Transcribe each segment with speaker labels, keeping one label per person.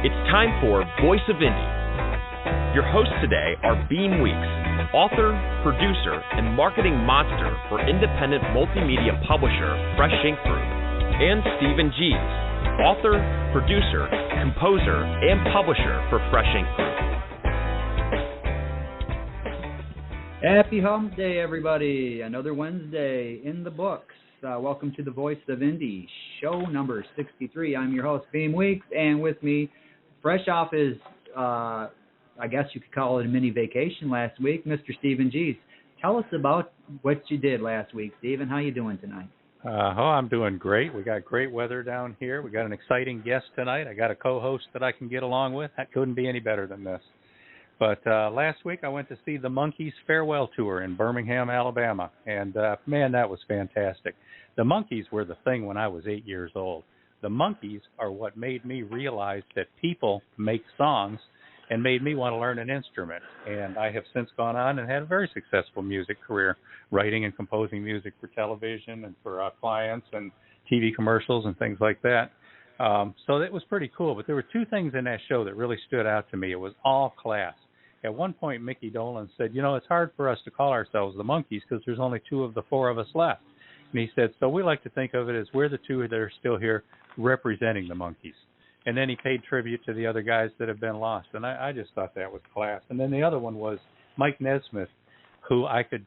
Speaker 1: It's time for Voice of Indie. Your hosts today are Beem Weeks, author, producer, and marketing monster for independent multimedia publisher Fresh Ink Group, and Stephen Gies, author, producer, composer, and publisher for Fresh Ink Group.
Speaker 2: Happy Hump Day, everybody. Another Wednesday in the books. Welcome to the Voice of Indie, show number 63. I'm your host, Beem Weeks, and with me, fresh off his, I guess you could call it a mini vacation last week, Mr. Stephen Gies. Tell us about what you did last week, Stephen. How you doing tonight?
Speaker 3: I'm doing great. We got great weather down here. We got an exciting guest tonight. I got a co-host that I can get along with. That couldn't be any better than this. But last week I went to see the Monkees farewell tour in Birmingham, Alabama, and man, that was fantastic. The Monkees were the thing when I was 8 years old. The Monkees are what made me realize that people make songs and made me want to learn an instrument. And I have since gone on and had a very successful music career, writing and composing music for television and for clients and TV commercials and things like that. So that was pretty cool. But there were two things in that show that really stood out to me. It was all class. At one point, Mickey Dolenz said, you know, it's hard for us to call ourselves the Monkees because there's only two of the four of us left. And he said, so we like to think of it as we're the two that are still here representing the Monkees. And then he paid tribute to the other guys that have been lost. And I just thought that was class. And then the other one was Mike Nesmith, who I could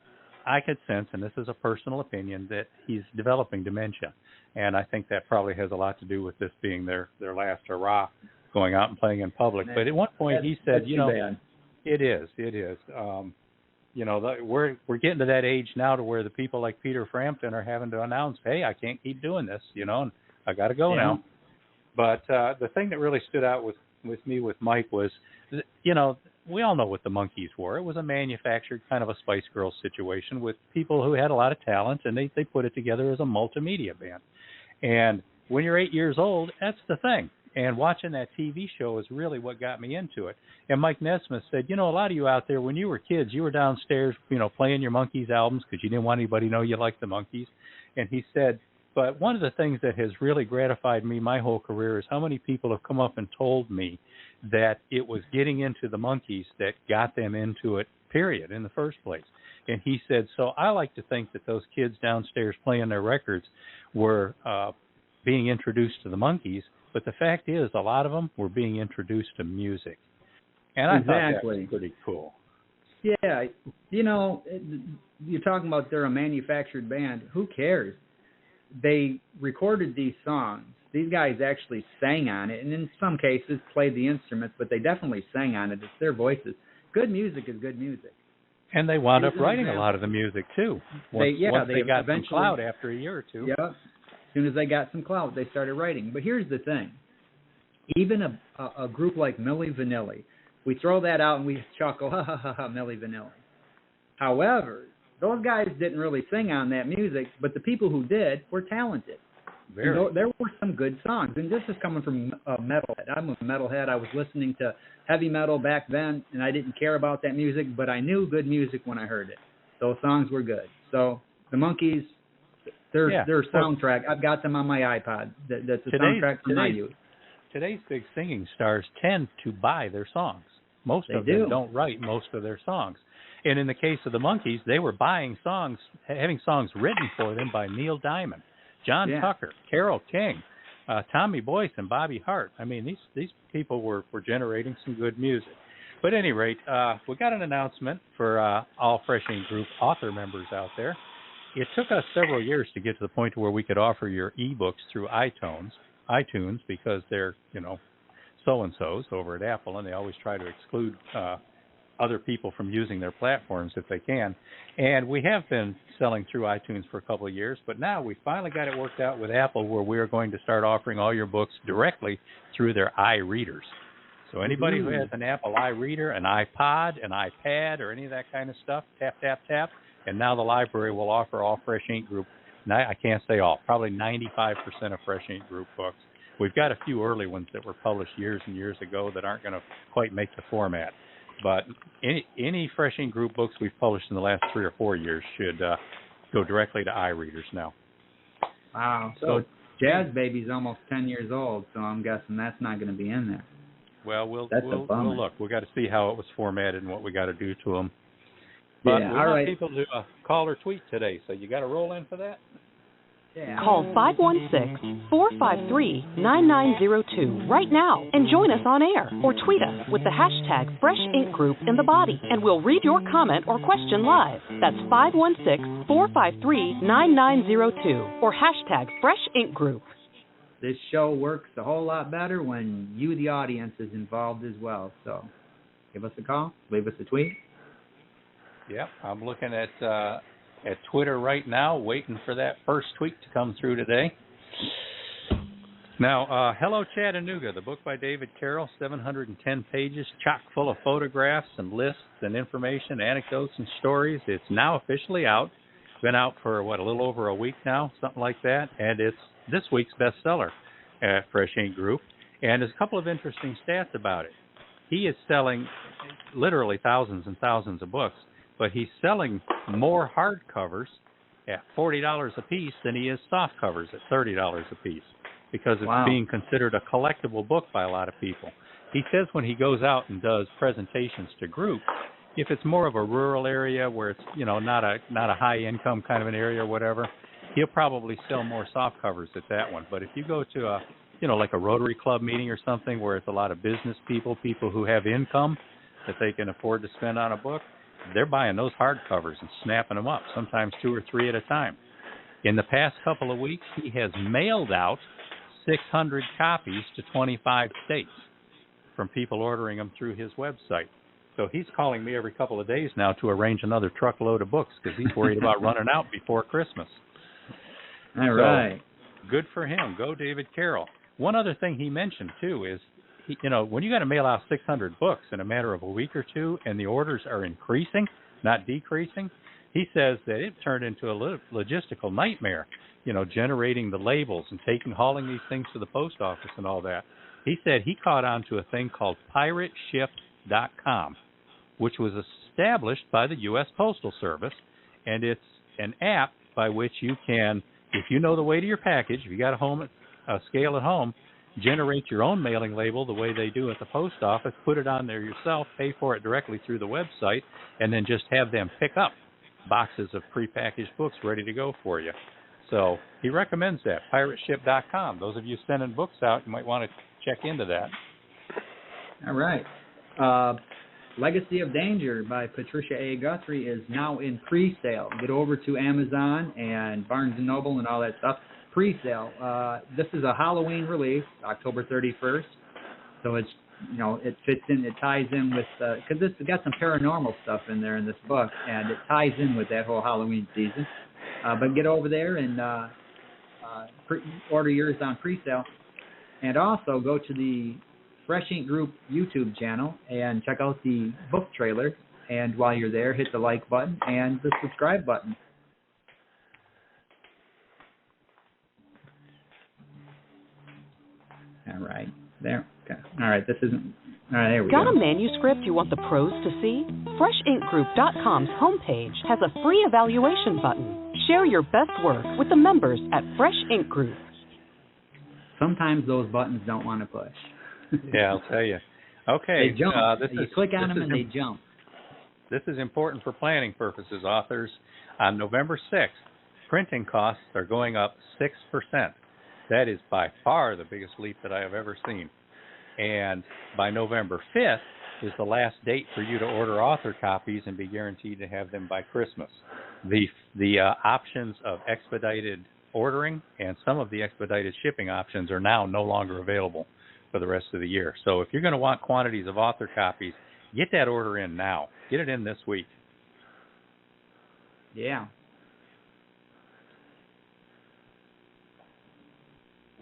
Speaker 3: sense, and this is a personal opinion, that he's developing dementia. And I think that probably has a lot to do with this being their last hurrah going out and playing in public. But at one point he said, you know, it is. You know, we're getting to that age now to where the people like Peter Frampton are having to announce, hey, I can't keep doing this, you know, and I got to go now. But the thing that really stood out with me with Mike was, you know, we all know what the Monkees were. It was a manufactured kind of a Spice Girls situation with people who had a lot of talent, and they put it together as a multimedia band. And when you're 8 years old, that's the thing. And watching that TV show is really what got me into it. And Mike Nesmith said, you know, a lot of you out there, when you were kids, you were downstairs, you know, playing your Monkees albums because you didn't want anybody to know you liked the Monkees. And he said, but one of the things that has really gratified me my whole career is how many people have come up and told me that it was getting into the Monkees that got them into it, period, in the first place. And he said, so I like to think that those kids downstairs playing their records were being introduced to the Monkees. But the fact is, a lot of them were being introduced to music. And I thought that was pretty cool.
Speaker 2: Yeah, you know, you're talking about they're a manufactured band. Who cares? They recorded these songs. These guys actually sang on it, and in some cases played the instruments, but they definitely sang on it. It's their voices. Good music is good music.
Speaker 3: And they wound up writing a lot of the music, too. Once they got some clout after a year or two.
Speaker 2: Yeah. As soon as they got some clout, they started writing. But here's the thing. Even a group like Milli Vanilli, we throw that out and we chuckle, ha, ha, ha, ha, Milli Vanilli. However, those guys didn't really sing on that music, but the people who did were talented. There were some good songs. And this is coming from a metalhead. I'm a metalhead. I was listening to heavy metal back then, and I didn't care about that music, but I knew good music when I heard it. Those songs were good. So the Monkees, their soundtrack, I've got them on my iPod. That's a soundtrack from my youth.
Speaker 3: Today's big singing stars tend to buy their songs. Most of them don't write most of their songs. And in the case of the Monkees, they were buying songs, having songs written for them by Neil Diamond, John Tucker, Carole King, Tommy Boyce, and Bobby Hart. I mean, these people were generating some good music. But at any rate, we got an announcement for all Fresh Ink Group author members out there. It took us several years to get to the point where we could offer your ebooks through iTunes because they're, you know, so-and-sos over at Apple, and they always try to exclude other people from using their platforms if they can. And we have been selling through iTunes for a couple of years, but now we finally got it worked out with Apple where we are going to start offering all your books directly through their iReaders. So anybody who has an Apple iReader, an iPod, an iPad, or any of that kind of stuff, tap, tap, tap, and now the library will offer all Fresh Ink Group. I can't say all, probably 95% of Fresh Ink Group books. We've got a few early ones that were published years and years ago that aren't going to quite make the format. But any Fresh Ink Group books we've published in the last 3 or 4 years should go directly to iReaders now.
Speaker 2: Wow. So Jazz Baby's almost 10 years old, so I'm guessing that's not going to be in there.
Speaker 3: Well, we'll
Speaker 2: bummer.
Speaker 3: look. We got to see how it was formatted and what we got to do to them. But
Speaker 2: yeah,
Speaker 3: we
Speaker 2: all
Speaker 3: want
Speaker 2: right.
Speaker 3: people to call or tweet today, so you got to roll in for that.
Speaker 2: Yeah.
Speaker 4: Call 516-453-9902 right now and join us on air, or tweet us with the hashtag Fresh Ink Group in the body, and we'll read your comment or question live. That's 516-453-9902 or hashtag Fresh Ink Group.
Speaker 2: This show works a whole lot better when you, the audience, is involved as well. So give us a call, leave us a tweet.
Speaker 3: Yep, I'm looking at Twitter right now, waiting for that first tweet to come through today. Now, Hello Chattanooga, the book by David Carroll, 710 pages, chock full of photographs and lists and information, anecdotes and stories. It's now officially out. It's been out for, a little over a week now, something like that, and it's this week's bestseller at Fresh Ink Group. And there's a couple of interesting stats about it. He is selling literally thousands and thousands of books, but he's selling more hardcovers at $40 a piece than he is soft covers at $30 a piece, because it's being considered a collectible book by a lot of people. He says when he goes out and does presentations to groups, if it's more of a rural area where it's not a high income kind of an area or whatever, he'll probably sell more soft covers at that one. But if you go to a like a Rotary Club meeting or something where it's a lot of business people who have income that they can afford to spend on a book, they're buying those hardcovers and snapping them up, sometimes 2 or 3 at a time. In the past couple of weeks, he has mailed out 600 copies to 25 states from people ordering them through his website. So he's calling me every couple of days now to arrange another truckload of books because he's worried about running out before Christmas.
Speaker 2: All right.
Speaker 3: Good for him. Go David Carroll. One other thing he mentioned, too, is when you got to mail out 600 books in a matter of a week or two and the orders are increasing, not decreasing, he says that it turned into a logistical nightmare, generating the labels and hauling these things to the post office and all that. He said he caught on to a thing called pirateship.com, which was established by the U.S. Postal Service, and it's an app by which you can, if you know the way to your package, if you got a scale at home, generate your own mailing label the way they do at the post office, put it on there yourself, pay for it directly through the website, and then just have them pick up boxes of prepackaged books ready to go for you. So he recommends that, pirateship.com. Those of you sending books out, you might want to check into that.
Speaker 2: All right. Legacy of Danger by Patricia A. Guthrie is now in pre-sale. Get over to Amazon and Barnes & Noble and all that stuff. Pre-sale. This is a Halloween release, October 31st. So it's, it fits in, it ties in with, because it's got some paranormal stuff in there in this book, and it ties in with that whole Halloween season. But get over there and order yours on pre-sale. And also go to the Fresh Ink Group YouTube channel and check out the book trailer. And while you're there, hit the like button and the subscribe button. All right. There. Okay. All right. This isn't. All right. There we go.
Speaker 4: Got a manuscript you want the pros to see? FreshInkGroup.com's homepage has a free evaluation button. Share your best work with the members at Fresh Ink Group.
Speaker 2: Sometimes those buttons don't want to push.
Speaker 3: Yeah, I'll tell you. Okay.
Speaker 2: They jump. You click on them and they jump.
Speaker 3: This is important for planning purposes, authors. On November 6th, printing costs are going up 6%. That is by far the biggest leap that I have ever seen. And by November 5th is the last date for you to order author copies and be guaranteed to have them by Christmas. The options of expedited ordering and some of the expedited shipping options are now no longer available for the rest of the year. So if you're going to want quantities of author copies, get that order in now. Get it in this week.
Speaker 2: Yeah.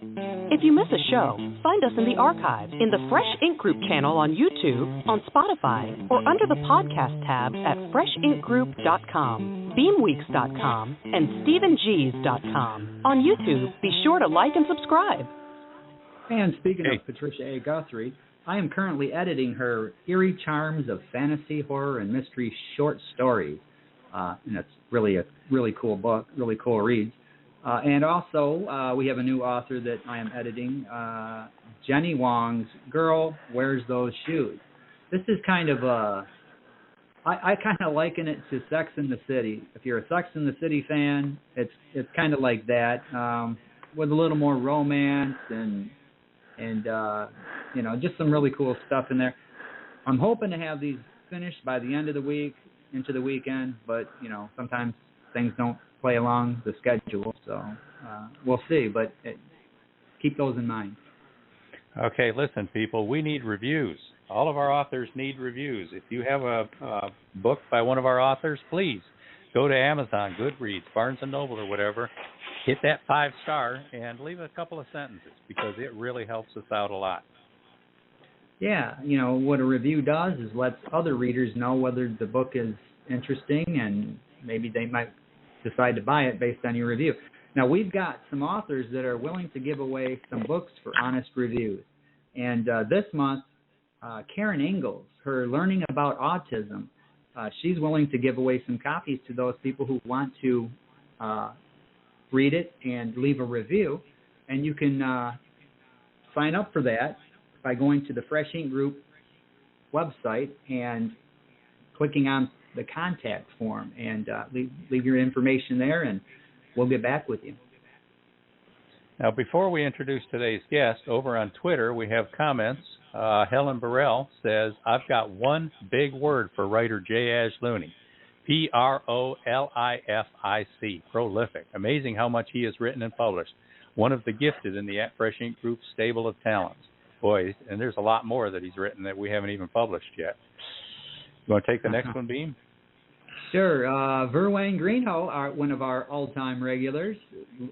Speaker 4: If you miss a show, find us in the archive, in the Fresh Ink Group channel on YouTube, on Spotify, or under the podcast tab at FreshInkGroup.com, BeamWeeks.com, and StephenG's.com. On YouTube, be sure to like and subscribe.
Speaker 2: And speaking of Patricia A. Guthrie, I am currently editing her Eerie Charms of Fantasy, Horror, and Mystery short stories. And it's really a really cool book, really cool reads. And also, we have a new author that I am editing, Jenny Wong's Girl Wears Those Shoes. This is kind of I kind of liken it to Sex and the City. If you're a Sex and the City fan, it's kind of like that, with a little more romance and just some really cool stuff in there. I'm hoping to have these finished by the end of the week, into the weekend, but sometimes things don't play along the schedule, so we'll see. But keep those in mind.
Speaker 3: Okay, listen, people, we need reviews. All of our authors need reviews. If you have a book by one of our authors, please go to Amazon, Goodreads, Barnes & Noble, or whatever, hit that 5-star, and leave a couple of sentences, because it really helps us out a lot.
Speaker 2: Yeah, what a review does is lets other readers know whether the book is interesting, and maybe they might decide to buy it based on your review. Now, we've got some authors that are willing to give away some books for honest reviews. And this month, Karen Ingalls, her Learning About Autism, she's willing to give away some copies to those people who want to read it and leave a review. And you can sign up for that by going to the Fresh Ink Group website and clicking on the contact form, and leave your information there, and we'll get back with you.
Speaker 3: Now, before we introduce today's guest, over on Twitter we have comments. Helen Burrell says, I've got one big word for writer J. Ajlouny. Prolific. Prolific. Amazing how much he has written and published. One of the gifted in the Fresh Ink Group stable of talents. Boy, and there's a lot more that he's written that we haven't even published yet. You want to take the next one, Beem?
Speaker 2: Sure. Verwayne Greenhow, one of our all-time regulars,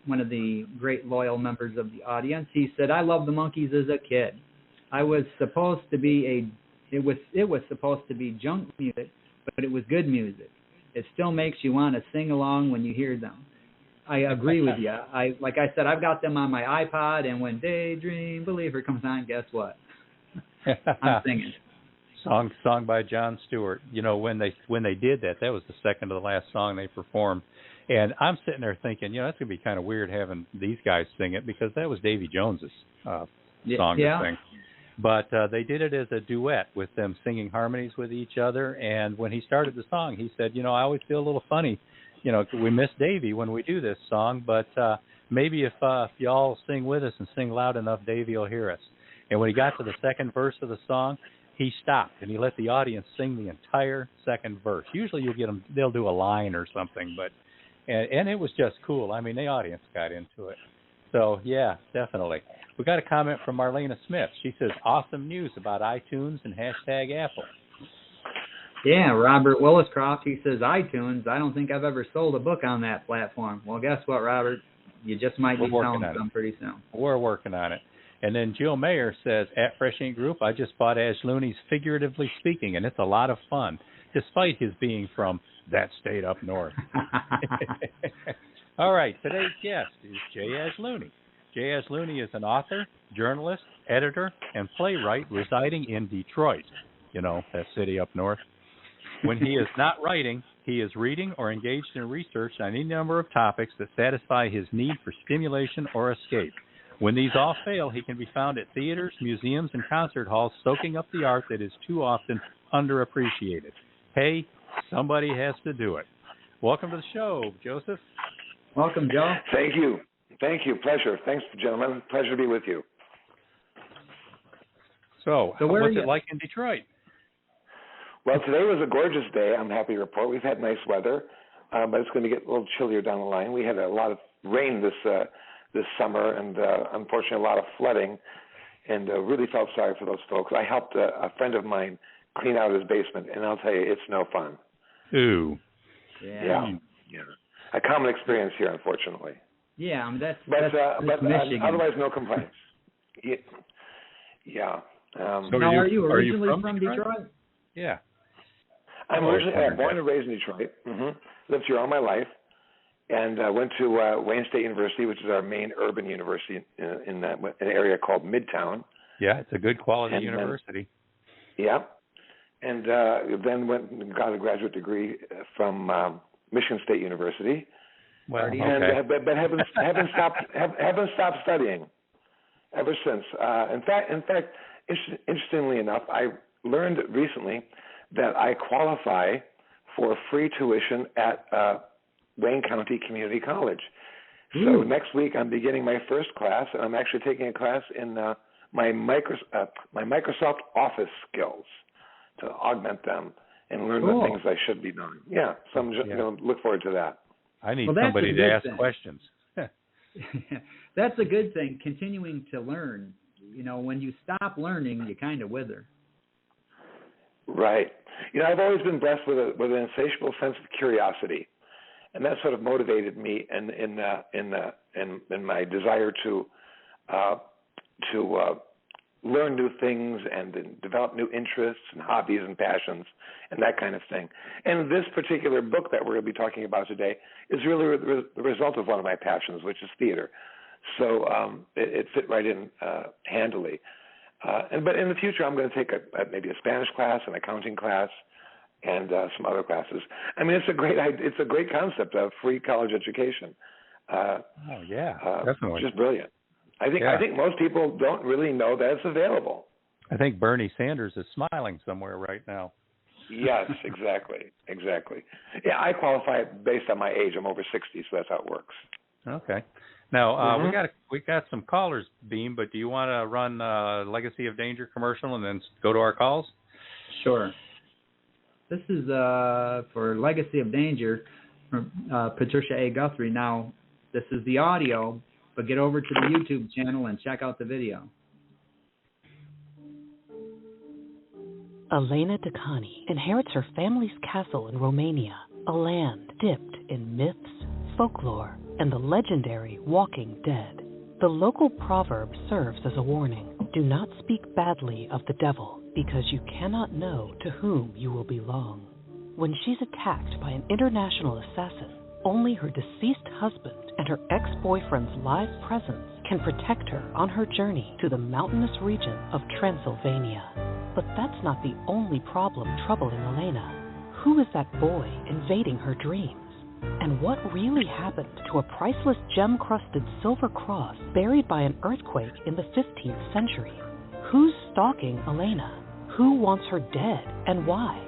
Speaker 2: one of the great loyal members of the audience, he said, I loved the Monkees as a kid. It was supposed to be junk music, but it was good music. It still makes you want to sing along when you hear them. I agree with you. Like I said, I've got them on my iPod, and when Daydream Believer comes on, guess what? I'm singing.
Speaker 3: Song by Jon Stewart. When they did that was the second to the last song they performed. And I'm sitting there thinking, that's going to be kind of weird having these guys sing it, because that was Davy Jones's song to sing. But they did it as a duet with them singing harmonies with each other. And when he started the song, he said, I always feel a little funny. We miss Davy when we do this song, but maybe if y'all sing with us and sing loud enough, Davy will hear us. And when he got to the second verse of the song, he stopped and he let the audience sing the entire second verse. Usually you'll get them; they'll do a line or something, but and it was just cool. I mean, the audience got into it. So yeah, definitely. We got a comment from Marlena Smith. She says, "Awesome news about iTunes and #Apple."
Speaker 2: Yeah, Robert Williscroft, he says iTunes. I don't think I've ever sold a book on that platform. Well, guess what, Robert? You just might be selling some pretty soon. We're
Speaker 3: working on it. And then Jill Mayer says, at Fresh Ink Group, I just bought Ajlouny's Figuratively Speaking, and it's a lot of fun, despite his being from that state up north. All right, today's guest is J. Ajlouny. J. Ajlouny is an author, journalist, editor, and playwright residing in Detroit, that city up north. When he is not writing, he is reading or engaged in research on any number of topics that satisfy his need for stimulation or escape. When these all fail, he can be found at theaters, museums, and concert halls soaking up the art that is too often underappreciated. Hey, somebody has to do it. Welcome to the show, Joseph.
Speaker 2: Welcome, Joe.
Speaker 5: Thank you. Pleasure. Thanks, gentlemen. Pleasure to be with you.
Speaker 3: So what's it like in Detroit?
Speaker 5: Well, today was a gorgeous day, I'm happy to report. We've had nice weather, but it's going to get a little chillier down the line. We had a lot of rain this summer, and unfortunately a lot of flooding, and really felt sorry for those folks. I helped a friend of mine clean out his basement, and I'll tell you, it's no fun.
Speaker 3: Ooh.
Speaker 5: Yeah. A common experience here, unfortunately.
Speaker 2: Yeah, that's
Speaker 5: Michigan. Otherwise, no complaints. Yeah.
Speaker 2: So are you originally from Detroit?
Speaker 3: Yeah.
Speaker 5: I'm originally born and raised in Detroit. Mm-hmm. Lived here all my life. And went to Wayne State University, which is our main urban university in an area called Midtown.
Speaker 3: Yeah, it's a good quality university.
Speaker 5: And then went and got a graduate degree from Michigan State University.
Speaker 3: Well,
Speaker 5: but haven't stopped studying. ever since. In fact, interestingly enough, I learned recently that I qualify for free tuition at Wayne County Community College. So next week I'm beginning my first class, and I'm actually taking a class in my Microsoft Office skills to augment them and learn the things I should be doing. Yeah, so I'm just going to look forward to that.
Speaker 3: I need somebody to ask questions.
Speaker 2: That's a good thing, continuing to learn. You know, when you stop learning, you kind of wither.
Speaker 5: Right. You know, I've always been blessed with an insatiable sense of curiosity, and that sort of motivated me in my desire to learn new things and develop new interests and hobbies and passions and that kind of thing. And this particular book that we're going to be talking about today is really the result of one of my passions, which is theater. So it fit right in handily. But in the future, I'm going to take maybe a Spanish class, an accounting class, and some other classes. I mean, it's a great concept of free college education.
Speaker 3: Definitely,
Speaker 5: just brilliant. I think most people don't really know that it's available.
Speaker 3: I think Bernie Sanders is smiling somewhere right now.
Speaker 5: Yes, exactly. Yeah, I qualify based on my age. I'm over 60, so that's how it works.
Speaker 3: Okay. Now we got some callers, Beem, but do you want to run Legacy of Danger commercial and then go to our calls?
Speaker 2: Sure. This is for Legacy of Danger from Patricia A. Guthrie. Now, this is the audio, but get over to the YouTube channel and check out the video.
Speaker 4: Elena Dicani inherits her family's castle in Romania, a land dipped in myths, folklore, and the legendary Walking Dead. The local proverb serves as a warning. Do not speak badly of the devil, because you cannot know to whom you will belong. When she's attacked by an international assassin, only her deceased husband and her ex-boyfriend's live presence can protect her on her journey to the mountainous region of Transylvania. But that's not the only problem troubling Elena. Who is that boy invading her dreams? And what really happened to a priceless gem-crusted silver cross buried by an earthquake in the 15th century? Who's stalking Elena? Who wants her dead and why?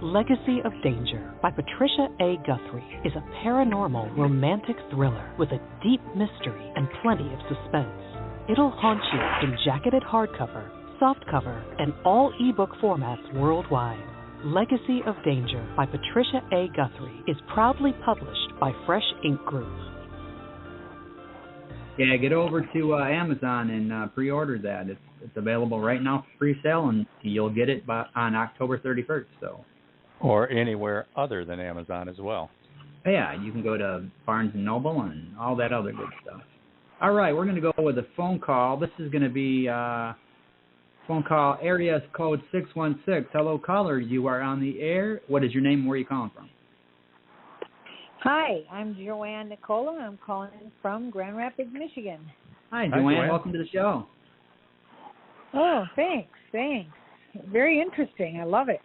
Speaker 4: Legacy of Danger by Patricia A. Guthrie is a paranormal romantic thriller with a deep mystery and plenty of suspense. It'll haunt you in jacketed hardcover, softcover, and all ebook formats worldwide. Legacy of Danger by Patricia A. Guthrie is proudly published by Fresh Ink Group.
Speaker 2: Yeah, get over to Amazon and pre-order that. It's available right now for pre-sale, and you'll get it on October 31st. So.
Speaker 3: Or anywhere other than Amazon as well.
Speaker 2: Yeah, you can go to Barnes & Noble and all that other good stuff. All right, we're going to go with a phone call. This is going to be phone call area code 616. Hello, caller. You are on the air. What is your name and where are you calling from?
Speaker 6: Hi, I'm Joanne Nicola. I'm calling from Grand Rapids, Michigan.
Speaker 2: Hi, Joanne. Welcome to the show.
Speaker 6: Oh, thanks. Very interesting. I love it.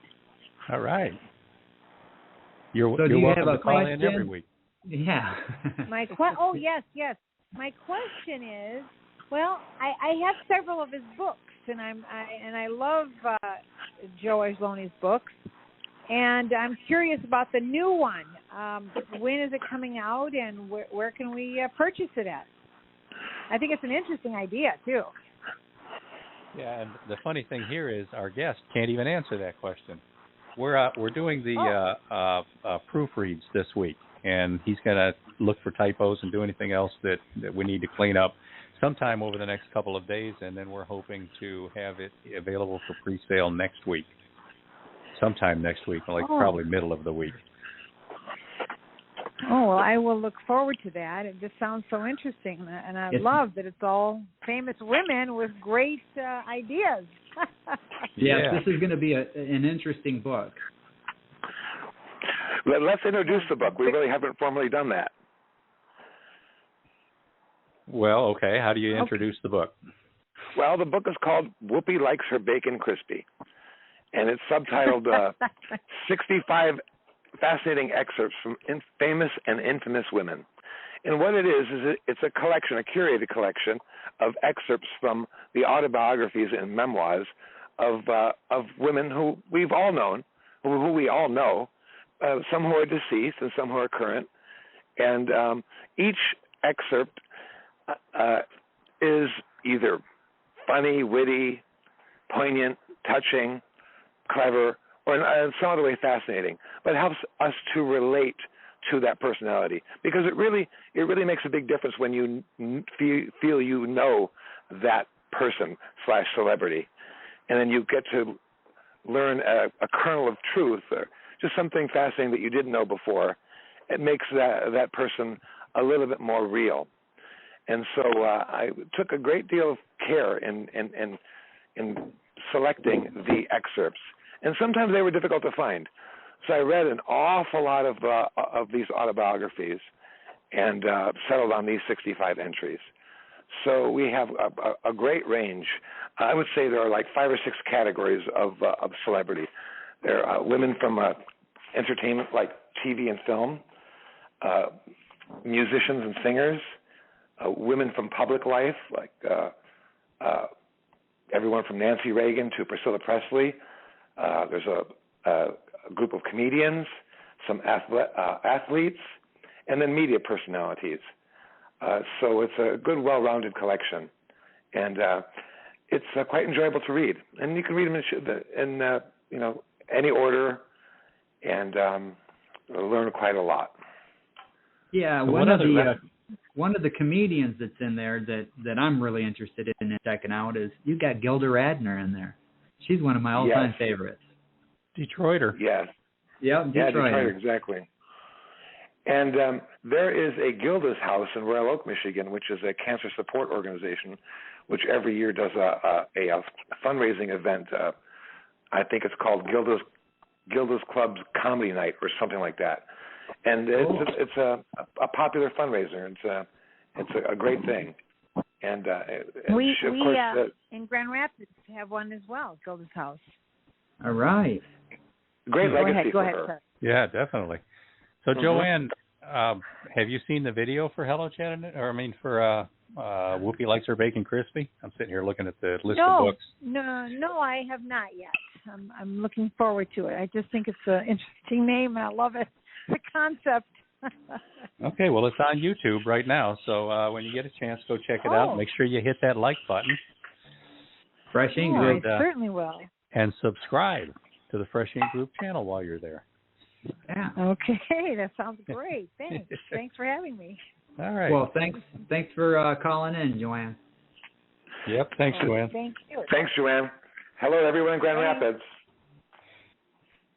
Speaker 3: All right. You're
Speaker 2: do you
Speaker 3: welcome
Speaker 2: have a
Speaker 3: to call
Speaker 2: question?
Speaker 3: in every week.
Speaker 2: Yeah.
Speaker 6: Yes. My question is, well, I have several of his books, and I love Joe Ajlouny's books, and I'm curious about the new one. When is it coming out, and where can we purchase it at? I think it's an interesting idea too.
Speaker 3: Yeah, and the funny thing here is our guest can't even answer that question. We're doing the proofreads this week, and he's going to look for typos and do anything else that we need to clean up sometime over the next couple of days, and then we're hoping to have it available for pre-sale next week, sometime next week, probably middle of the week.
Speaker 6: Oh, well, I will look forward to that. It just sounds so interesting, and I love that it's all famous women with great ideas.
Speaker 2: Yes, this is going to be an interesting book.
Speaker 5: Let's introduce the book. We really haven't formally done that.
Speaker 3: Well, okay. How do you introduce the book?
Speaker 5: Well, the book is called Whoopi Likes Her Bacon Crispy, and it's subtitled 65 Fascinating Excerpts from Famous and Infamous Women. And what it is it's a collection, a curated collection of excerpts from the autobiographies and memoirs of women who we've all known, who we all know, some who are deceased and some who are current. And each excerpt is either funny, witty, poignant, touching, clever, or in some other way fascinating, but helps us to relate to that personality, because it really makes a big difference when you feel you know that person / celebrity, and then you get to learn a kernel of truth or just something fascinating that you didn't know before. It makes that person a little bit more real. And so I took a great deal of care in selecting the excerpts, and sometimes they were difficult to find. So I read an awful lot of these autobiographies and settled on these 65 entries. So we have a great range. I would say there are like 5 or 6 categories of celebrity. There are women from entertainment like TV and film, musicians and singers, women from public life like everyone from Nancy Reagan to Priscilla Presley. There's a group of comedians, some athletes, and then media personalities. So it's a good, well-rounded collection, and it's quite enjoyable to read. And you can read them in any order, and learn quite a lot.
Speaker 2: Yeah, one of the comedians that's in there that I'm really interested in checking out is you got Gilda Radner in there. She's one of my all-time favorites.
Speaker 3: Detroiter.
Speaker 5: Yes.
Speaker 2: Yeah,
Speaker 5: Detroiter, exactly. And there is a Gilda's House in Royal Oak, Michigan, which is a cancer support organization, which every year does a fundraising event. I think it's called Gilda's Club's Comedy Night or something like that. And it's a popular fundraiser. It's a great thing. And
Speaker 6: we in Grand Rapids have one as well, Gilda's House.
Speaker 2: All right.
Speaker 5: Great legacy for her.
Speaker 6: Sir.
Speaker 3: Yeah, definitely. So, Joanne, have you seen the video for Hello Chattanooga? Or for Whoopi Likes Her Bacon Crispy? I'm sitting here looking at the list of books.
Speaker 6: No, I have not yet. I'm looking forward to it. I just think it's an interesting name, and I love it. The concept.
Speaker 3: Okay, well, it's on YouTube right now, so when you get a chance, go check it out. Make sure you hit that like button.
Speaker 2: Fresh Ink Group.
Speaker 6: I certainly will.
Speaker 3: And subscribe to the Fresh Ink Group channel while you're there.
Speaker 2: Yeah.
Speaker 6: Okay, that sounds great. Thanks. Thanks for having me.
Speaker 3: All right.
Speaker 2: Well, thanks for calling in, Joanne.
Speaker 3: Yep, thanks, Joanne.
Speaker 6: Thank you.
Speaker 5: Thanks, Joanne. Hello, everyone in Grand Rapids.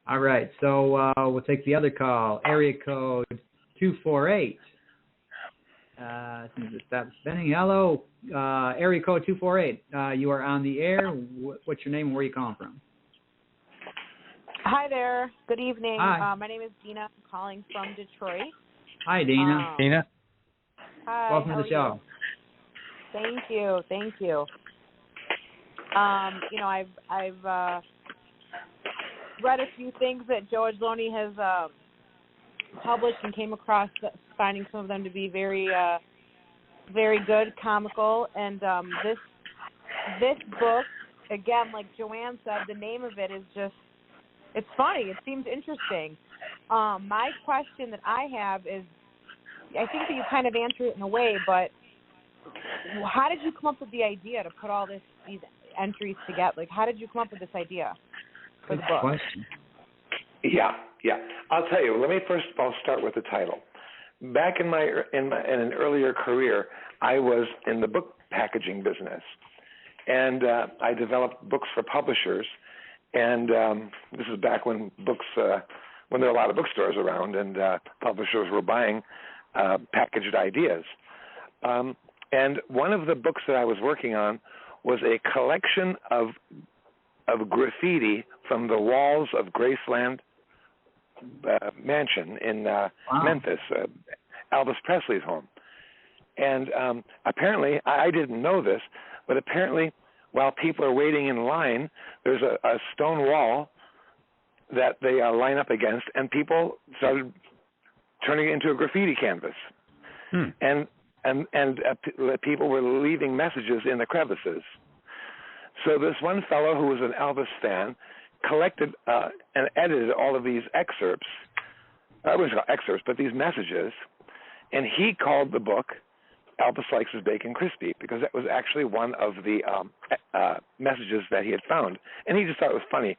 Speaker 2: All right, so we'll take the other call. Area code 248. As soon as it stops spinning. Hello, area code 248. You are on the air. What's your name and where are you calling from?
Speaker 7: Hi there. Good evening.
Speaker 2: Hi.
Speaker 7: My name is Dina. I'm calling from Detroit.
Speaker 2: Hi, Dina.
Speaker 3: Dina?
Speaker 7: Hi.
Speaker 2: Welcome to the show.
Speaker 7: Thank you. I've read a few things that Joe Ajlouny has published and came across, finding some of them to be very, very good, comical. And this book, again, like Joanne said, the name of it is just, it's funny. It seems interesting. My question that I have is, I think that you kind of answered it in a way, but how did you come up with the idea to put all these entries together? Like, how did you come up with this idea for the book?
Speaker 2: Question.
Speaker 5: Yeah. I'll tell you. Let me first of all start with the title. Back in an earlier career, I was in the book packaging business, and I developed books for publishers. And this is back when books, when there were a lot of bookstores around, and publishers were buying packaged ideas. And one of the books that I was working on was a collection of graffiti from the walls of Graceland Mansion in Memphis, Elvis Presley's home. And apparently, I didn't know this, but apparently, while people are waiting in line, there's a stone wall that they line up against, and people started turning it into a graffiti canvas. and people were leaving messages in the crevices. So this one fellow who was an Elvis fan collected and edited all of these excerpts. I wouldn't call excerpts, but these messages, and he called the book Elvis Likes His Bacon Crispy, because that was actually one of the messages that he had found, and he just thought it was funny,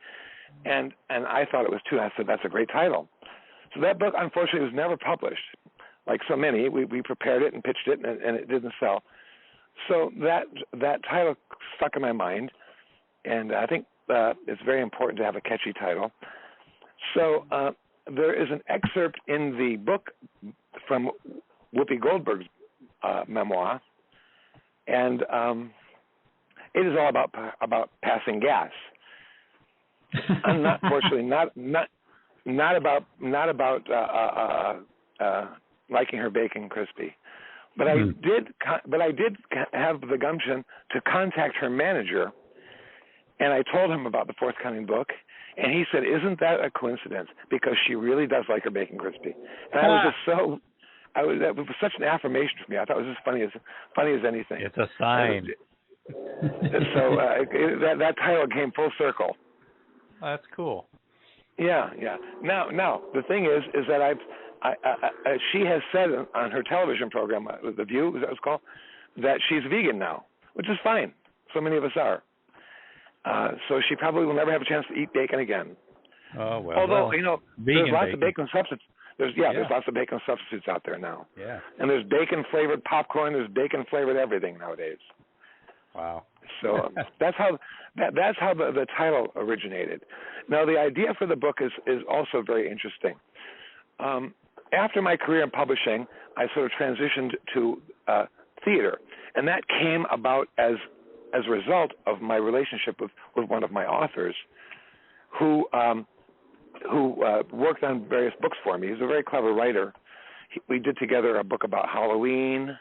Speaker 5: and I thought it was too. I said, that's a great title. So that book, unfortunately, was never published. Like so many, we prepared it and pitched it, and it didn't sell. So that title stuck in my mind, and I think it's very important to have a catchy title. So there is an excerpt in the book from Whoopi Goldberg's memoir, and it is all about passing gas. Unfortunately, not about liking her bacon crispy. But I did have the gumption to contact her manager, and I told him about the forthcoming book, and he said, "Isn't that a coincidence? Because she really does like her bacon crispy." And I was just that was such an affirmation for me. I thought it was as funny as anything.
Speaker 3: It's a sign.
Speaker 5: So that title came full circle.
Speaker 3: That's cool.
Speaker 5: Yeah. Now the thing is that she has said on her television program, The View, as that was called, that she's vegan now, which is fine. So many of us are. So she probably will never have a chance to eat bacon again.
Speaker 3: Oh well.
Speaker 5: Although there's lots of bacon substitutes. There's lots of bacon substitutes out there now.
Speaker 3: Yeah.
Speaker 5: And there's bacon flavored popcorn. There's bacon flavored everything nowadays.
Speaker 3: Wow.
Speaker 5: So that's how the title originated. Now the idea for the book is also very interesting. After my career in publishing, I sort of transitioned to theater, and that came about as a result of my relationship with one of my authors, who worked on various books for me. He's a very clever writer. We did together a book about Halloween,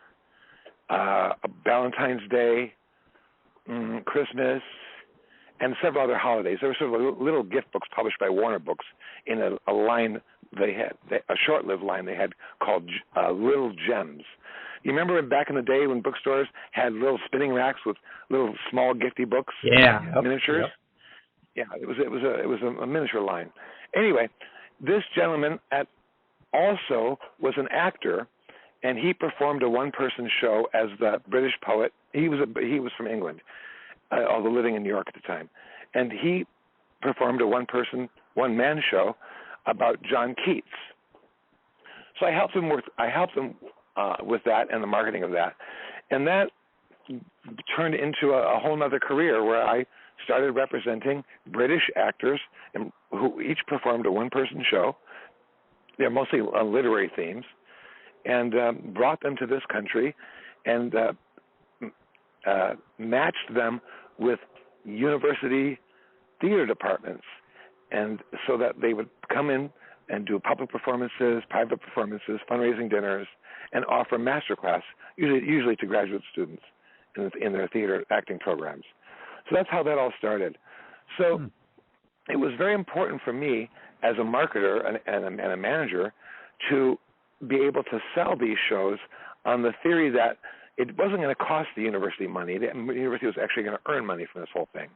Speaker 5: Valentine's Day, Christmas, and several other holidays. There were sort of little gift books published by Warner Books in a line a short-lived line they had called Little Gems. You remember back in the day when bookstores had little spinning racks with little small gifty books, miniatures? Yep. Yeah, it was a miniature line. Anyway, this gentleman also was an actor, and he performed a one-person show as the British poet. He was from England, although living in New York at the time, and he performed a one-man show about John Keats. So I helped him with that and the marketing of that, and that turned into a whole other career where I started representing British actors who each performed a one-person show. They're mostly literary themes, and brought them to this country and matched them with university theater departments, and so that they would come in and do public performances, private performances, fundraising dinners, and offer masterclass, usually to graduate students in their theater acting programs. So that's how that all started. So it was very important for me as a marketer and a manager to be able to sell these shows on the theory that it wasn't going to cost the university money. The university was actually going to earn money from this whole thing,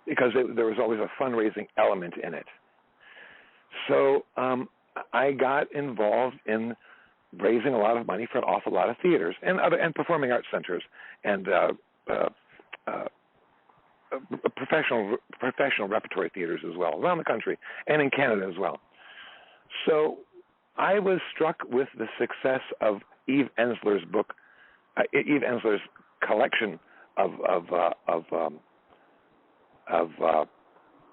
Speaker 5: because there was always a fundraising element in it. So I got involved in raising a lot of money for an awful lot of theaters and performing arts centers and professional repertory theaters as well, around the country and in Canada as well. So I was struck with the success of Eve Ensler's book, Eve Ensler's collection of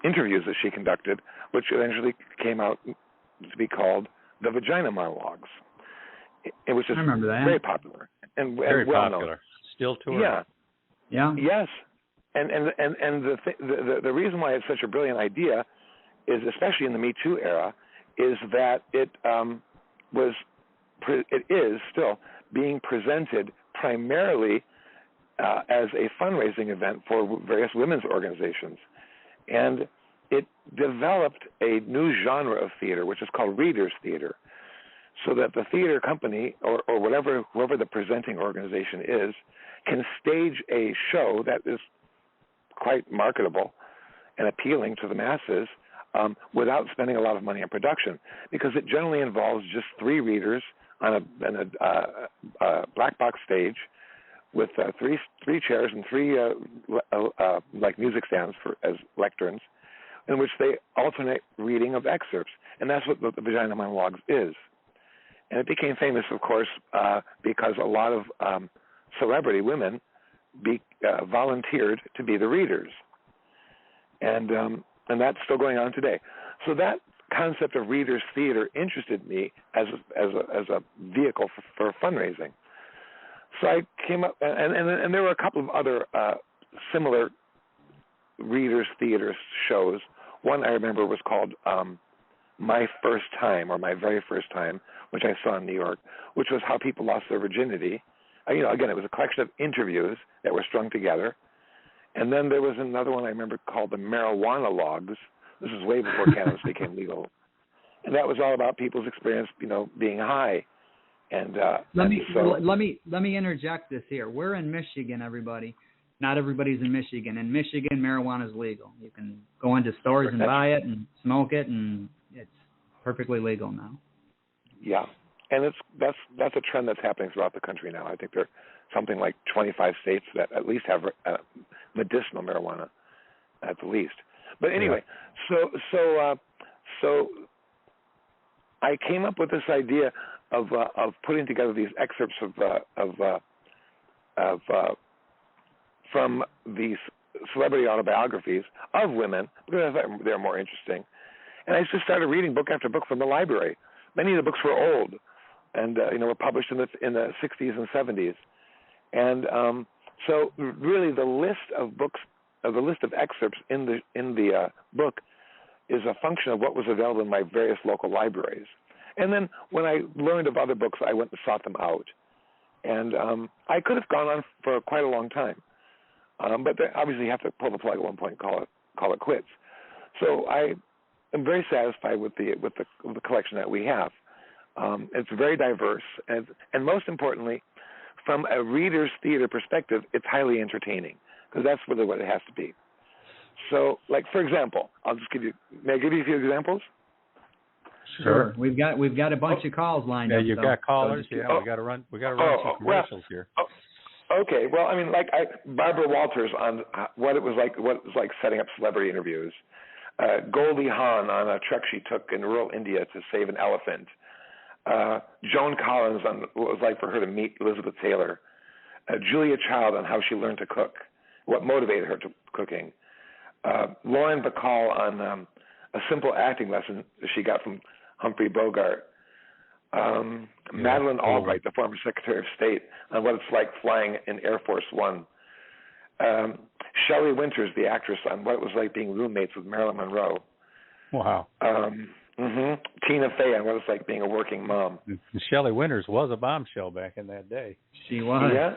Speaker 5: interviews that she conducted, which eventually came out to be called The Vagina Monologues. It was just very popular and
Speaker 3: very
Speaker 5: well
Speaker 3: popular.
Speaker 5: known.
Speaker 3: Still touring.
Speaker 2: Yeah.
Speaker 5: Yes. And the reason why it's such a brilliant idea is, especially in the Me Too era, is that it is still being presented primarily as a fundraising event for various women's organizations. And it developed a new genre of theater, which is called readers' theater. so that the theater company or whoever the presenting organization is can stage a show that is quite marketable and appealing to the masses without spending a lot of money on production, because it generally involves just 3 readers on a black box stage with three chairs and 3 like music stands as lecterns, in which they alternate reading of excerpts, and that's what the Vagina Monologues is. And it became famous, of course, because a lot of celebrity women volunteered to be the readers, and that's still going on today. So that concept of readers' theater interested me as a vehicle for fundraising. So I came up, and there were a couple of other similar readers' theater shows. One I remember was called My First Time, or My Very First Time, which I saw in New York, which was how people lost their virginity. Again, it was a collection of interviews that were strung together. And then there was another one I remember called the Marijuana Logs. This is way before cannabis became legal. And that was all about people's experience, being high. And
Speaker 2: let me interject this here. We're in Michigan, everybody. Not everybody's in Michigan. In Michigan, marijuana is legal. You can go into stores and buy it and smoke it, and it's perfectly legal now.
Speaker 5: Yeah, and that's a trend that's happening throughout the country now. I think there are something like 25 states that at least have medicinal marijuana, at the least. But anyway, so I came up with this idea of putting together these excerpts from these celebrity autobiographies of women, because I thought they're more interesting. And I just started reading book after book from the library. Many of the books were old, and were published in the 60s and 70s. And so really, the list of excerpts in the book is a function of what was available in my various local libraries. And then when I learned of other books, I went and sought them out. And I could have gone on for quite a long time, but obviously you have to pull the plug at one point and call it quits. So I am very satisfied with the collection that we have. It's very diverse, and most importantly, from a reader's theater perspective, it's highly entertaining, because that's really what it has to be. So, like, for example, may I give you a few examples?
Speaker 2: Sure. We've got a bunch of calls lined up.
Speaker 3: Yeah, you've got callers. We got to run some commercials here.
Speaker 5: Okay. Well, I mean, Barbara Walters on what it was like setting up celebrity interviews. Goldie Hawn on a trek she took in rural India to save an elephant. Joan Collins on what it was like for her to meet Elizabeth Taylor. Julia Child on how she learned to cook, what motivated her to cooking. Lauren Bacall on a simple acting lesson she got from Humphrey Bogart. Madeleine Albright, the former Secretary of State, on what it's like flying in Air Force One. Shelley Winters, the actress, on what it was like being roommates with Marilyn Monroe.
Speaker 3: Wow.
Speaker 5: Tina Fey on what it's like being a working mom.
Speaker 3: Shelley Winters was a bombshell back in that day.
Speaker 2: She was.
Speaker 5: Yeah,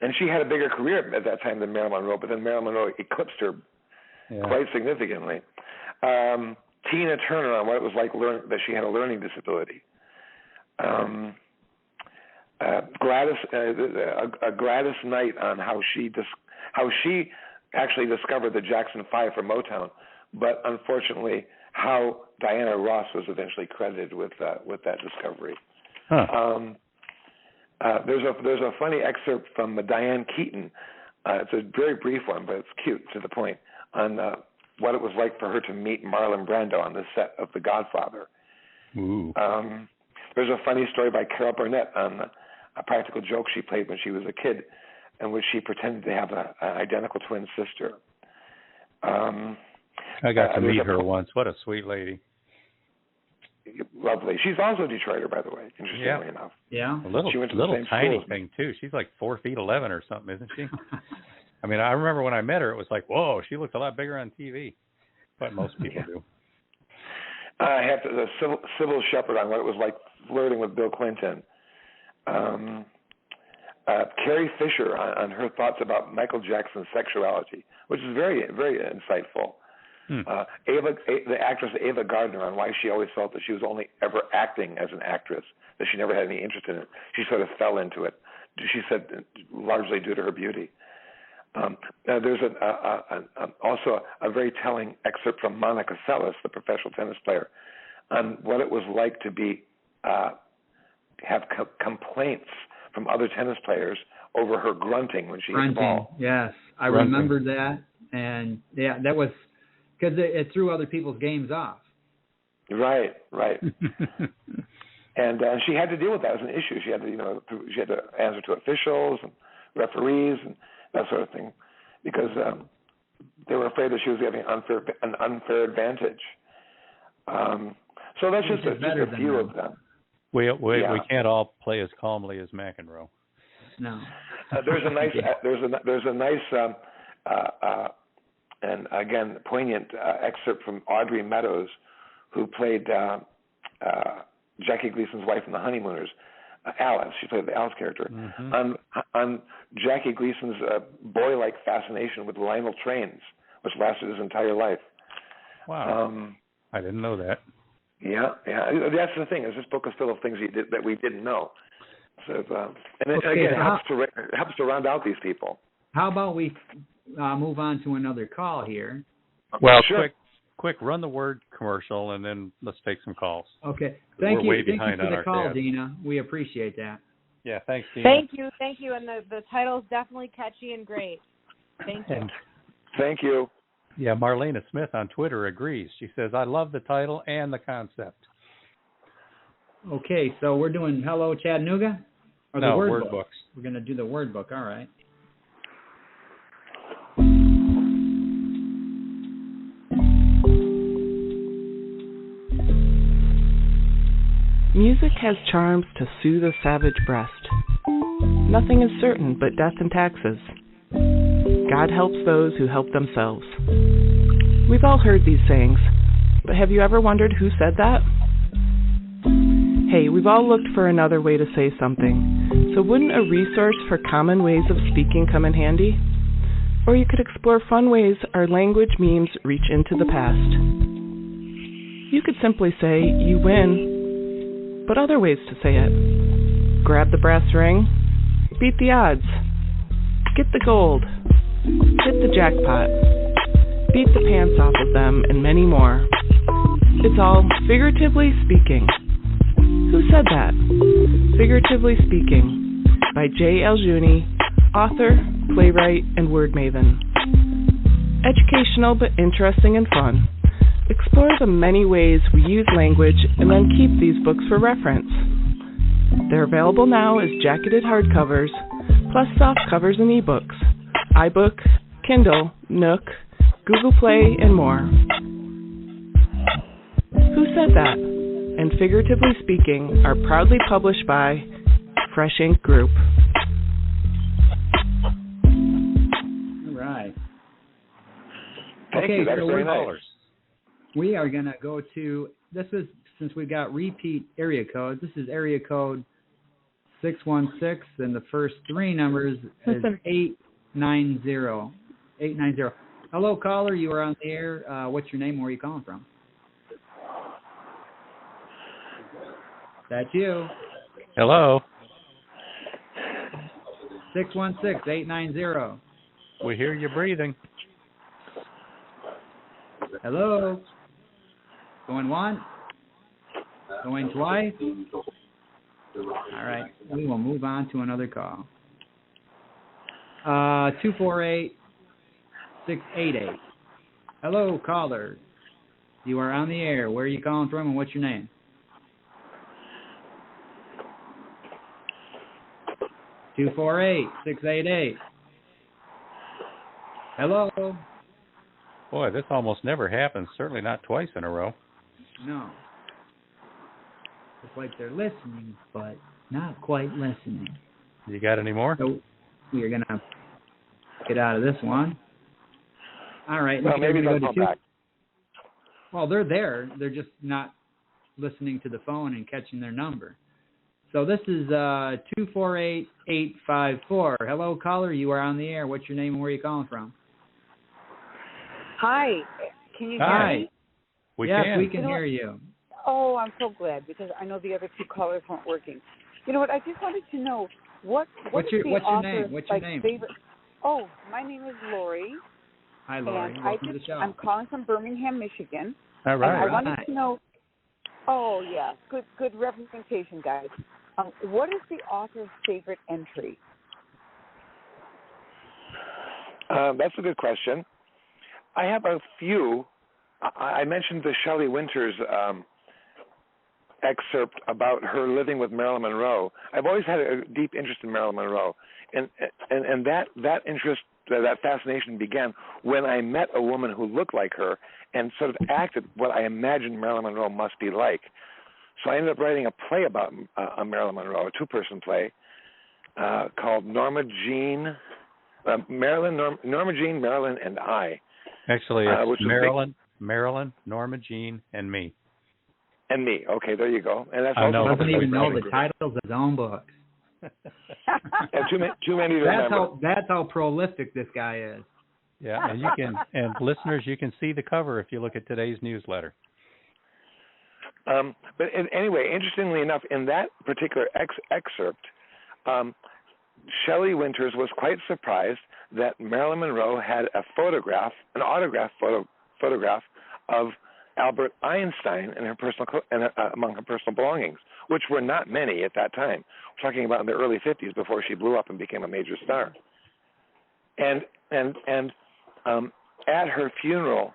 Speaker 5: and she had a bigger career at that time than Marilyn Monroe, but then Marilyn Monroe eclipsed her quite significantly. Tina Turner on what it was like that she had a learning disability. Gladys Knight on how she actually discovered the Jackson 5 for Motown, but unfortunately how Diana Ross was eventually credited with that discovery.
Speaker 3: Huh.
Speaker 5: There's a funny excerpt from Diane Keaton. It's a very brief one, but it's cute, to the point, on what it was like for her to meet Marlon Brando on the set of The Godfather.
Speaker 3: Ooh.
Speaker 5: There's a funny story by Carol Burnett on a practical joke she played when she was a kid, in which she pretended to have an identical twin sister.
Speaker 3: I got to meet her once. What a sweet lady.
Speaker 5: Lovely. She's also a Detroiter, by the way, interestingly enough.
Speaker 2: Yeah.
Speaker 3: A little tiny thing, too. She's like 4'11" or something, isn't she? I mean, I remember when I met her, it was like, whoa, she looks a lot bigger on TV. But most people do.
Speaker 5: I have the Sybil Shepherd on what it was like flirting with Bill Clinton. Carrie Fisher on her thoughts about Michael Jackson's sexuality, which is very, very insightful. The actress Ava Gardner, on why she always felt that she was only ever acting as an actress, that she never had any interest in it. She sort of fell into it. She said largely due to her beauty. There's also a very telling excerpt from Monica Seles, the professional tennis player, on what it was like to have complaints from other tennis players over her grunting when she hit the ball.
Speaker 2: Yes, I remember that, and yeah, that was because it threw other people's games off.
Speaker 5: Right. And she had to deal with that as an issue. She had to answer to officials and referees and that sort of thing, because they were afraid that she was having an unfair advantage. So that's just a few of them.
Speaker 3: We can't all play as calmly as McEnroe.
Speaker 2: No.
Speaker 5: There's a nice and again poignant excerpt from Audrey Meadows, who played Jackie Gleason's wife in The Honeymooners, Alice. She played the Alice character. Mm-hmm. On Jackie Gleason's boy-like fascination with Lionel Trains, which lasted his entire life.
Speaker 3: Wow. I didn't know that.
Speaker 5: Yeah. That's the thing. Is this book is full of things that we didn't know. So, it helps to round out these people.
Speaker 2: How about we move on to another call here?
Speaker 3: Well,
Speaker 5: sure.
Speaker 3: Quick, run the word commercial, and then let's take some calls.
Speaker 2: Okay. Thank you.
Speaker 3: Way behind
Speaker 2: Thank you for
Speaker 3: on
Speaker 2: the
Speaker 3: our
Speaker 2: call,
Speaker 3: tabs.
Speaker 2: Dina. We appreciate that.
Speaker 3: Yeah, thanks, Dina.
Speaker 7: Thank you, and the title's definitely catchy and great. Thank you.
Speaker 5: Thank you.
Speaker 3: Yeah, Marlena Smith on Twitter agrees. She says, I love the title and the concept.
Speaker 2: Okay, so we're doing Hello Chattanooga? Or
Speaker 3: no,
Speaker 2: the word
Speaker 3: books.
Speaker 2: book? We're going to do the word book, all right.
Speaker 8: Music has charms to soothe a savage breast. Nothing is certain but death and taxes. God helps those who help themselves. We've all heard these sayings, but have you ever wondered who said that? Hey, we've all looked for another way to say something, so wouldn't a resource for common ways of speaking come in handy? Or you could explore fun ways our language memes reach into the past. You could simply say, you win, but other ways to say it. Grab the brass ring, beat the odds, get the gold, hit the jackpot, beat the pants off of them, and many more. It's all figuratively speaking. Who said that? Figuratively Speaking by Ajlouny, author, playwright, and word maven. Educational but interesting and fun. Explore the many ways we use language and then keep these books for reference. They're available now as jacketed hardcovers, plus soft covers and ebooks, iBook, Kindle, Nook, Google Play, and more. Who Said That? And Figuratively Speaking are proudly published by Fresh Ink Group.
Speaker 2: All right.
Speaker 5: Thank you. That's very nice.
Speaker 2: We are going to go to, since we've got repeat area codes, this is area code 616, and the first three numbers is 890. 890. Hello, caller. You are on the air. What's your name? Where are you calling from? That's you.
Speaker 3: Hello.
Speaker 2: 616-890.
Speaker 3: We hear you breathing.
Speaker 2: Hello. Going once? Going twice? All right. We will move on to another call. 248-688. Hello, caller. You are on the air. Where are you calling from, and what's your name? Two 248-688. Hello.
Speaker 3: Boy, this almost never happens. Certainly not twice in a row.
Speaker 2: No. It's like they're listening, but not quite listening.
Speaker 3: You got any more?
Speaker 2: So we are going to get out of this one. All right.
Speaker 5: Well, maybe they'll come back.
Speaker 2: Well, they're there. They're just not listening to the phone and catching their number. So this is 248-854. Hello, caller. You are on the air. What's your name and where are you calling from?
Speaker 9: Hi. Can you hear
Speaker 2: Hi.
Speaker 9: me?
Speaker 2: Yes,
Speaker 3: can.
Speaker 2: we can hear you.
Speaker 9: Oh, I'm so glad because I know the other two callers weren't working. You know what? I just wanted to know what's your
Speaker 2: name? What's your name?
Speaker 9: Favorite? Oh, my name is Lori.
Speaker 2: Hi, Lori.
Speaker 9: And
Speaker 2: Welcome to the show.
Speaker 9: I'm calling from Birmingham, Michigan.
Speaker 3: All right.
Speaker 9: And I wanted to know. Oh yeah, good representation, guys. What is the author's favorite entry?
Speaker 5: That's a good question. I have a few. I mentioned the Shelley Winters excerpt about her living with Marilyn Monroe. I've always had a deep interest in Marilyn Monroe, and that interest, that fascination began when I met a woman who looked like her and sort of acted what I imagined Marilyn Monroe must be like. So I ended up writing a play about Marilyn Monroe, a two-person play called Norma Jean, Marilyn, and I.
Speaker 3: Actually, it's Marilyn, Norma Jean, and me.
Speaker 5: And me. Okay, there you go. And that's
Speaker 2: he doesn't even know the titles of his own books.
Speaker 5: Too many to remember.
Speaker 2: That's how prolific this guy is.
Speaker 3: Yeah, and listeners, you can see the cover if you look at today's newsletter.
Speaker 5: But anyway, interestingly enough, in that particular excerpt, Shelley Winters was quite surprised that Marilyn Monroe had an autographed photograph of Albert Einstein in her among her personal belongings, which were not many at that time. We're talking about in the early 50s, before she blew up and became a major star. And at her funeral,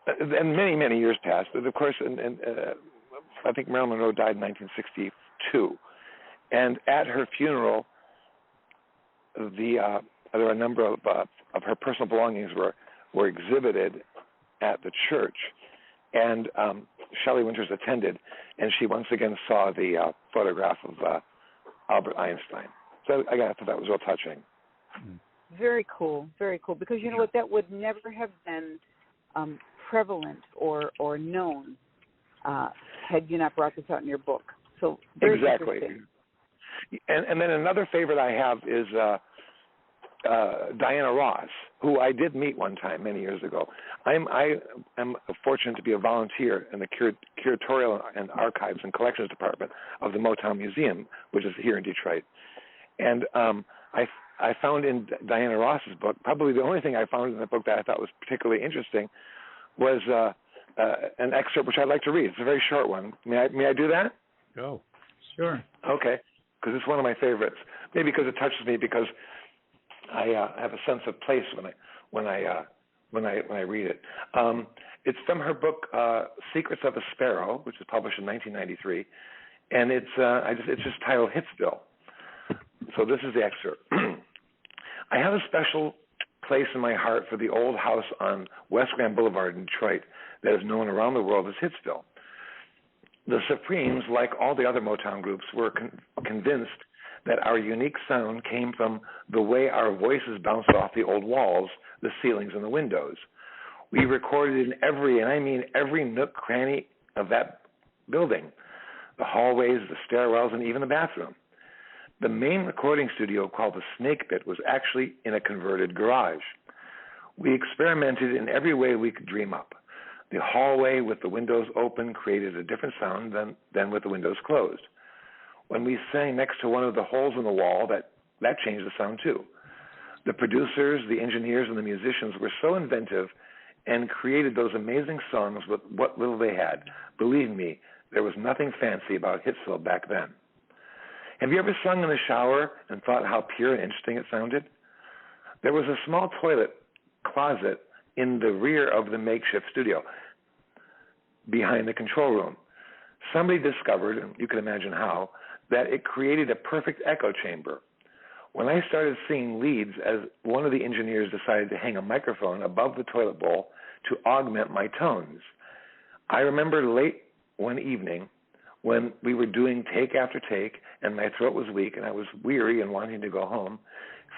Speaker 5: and many years passed. Of course, I think Marilyn Monroe died in 1962, and at her funeral, there were a number of her personal belongings were exhibited at the church. And Shelley Winters attended, and she once again saw the photograph of Albert Einstein. So I thought that was real touching.
Speaker 9: Very cool, very cool. Because you know what, that would never have been prevalent or known had you not brought this out in your book. So very
Speaker 5: exactly. And then another favorite I have is Diana Ross, who I did meet one time many years ago. I am fortunate to be a volunteer in the curatorial and archives and collections department of the Motown Museum, which is here in Detroit. And I found in Diana Ross's book, probably the only thing I found in the book that I thought was particularly interesting was an excerpt which I'd like to read. It's a very short one. May I do that?
Speaker 3: Go.
Speaker 2: Sure.
Speaker 5: Okay, because it's one of my favorites. Maybe because it touches me because I have a sense of place when I read it. It's from her book Secrets of a Sparrow, which was published in 1993, and it's just titled Hitsville. So this is the excerpt. I have a special place in my heart for the old house on West Grand Boulevard in Detroit that is known around the world as Hitsville. The Supremes, like all the other Motown groups, were convinced that our unique sound came from the way our voices bounced off the old walls, the ceilings, and the windows. We recorded in every nook, cranny of that building, the hallways, the stairwells, and even the bathroom. The main recording studio, called the Snake Pit, was actually in a converted garage. We experimented in every way we could dream up. The hallway with the windows open created a different sound than with the windows closed. When we sang next to one of the holes in the wall, that changed the sound too. The producers, the engineers, and the musicians were so inventive and created those amazing songs with what little they had. Believe me, there was nothing fancy about Hitsville back then. Have you ever sung in the shower and thought how pure and interesting it sounded? There was a small toilet closet in the rear of the makeshift studio, behind the control room. Somebody discovered, and you can imagine how, that it created a perfect echo chamber. When I started singing leads, as one of the engineers decided to hang a microphone above the toilet bowl to augment my tones. I remember late one evening when we were doing take after take and my throat was weak and I was weary and wanting to go home,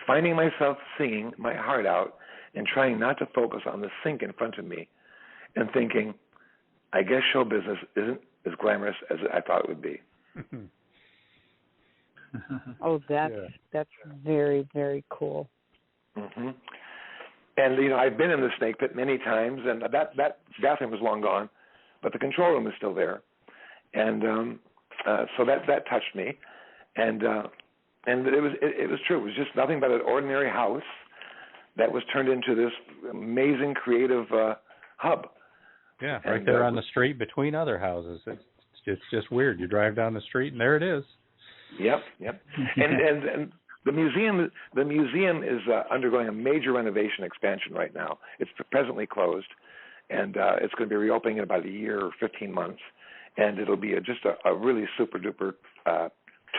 Speaker 5: finding myself singing my heart out and trying not to focus on the sink in front of me and thinking, I guess show business isn't as glamorous as I thought it would be.
Speaker 9: Oh, that's very, very cool.
Speaker 5: Mm-hmm. And I've been in the snake pit many times, and that bathroom is long gone, but the control room is still there, and so that touched me, and it was true. It was just nothing but an ordinary house that was turned into this amazing creative hub.
Speaker 3: Yeah, right there on the street between other houses. It's just weird. You drive down the street and there it is.
Speaker 5: Yep. and the museum is undergoing a major renovation expansion right now. It's presently closed, and it's going to be reopening in about a year or 15 months, and it'll be just a really super duper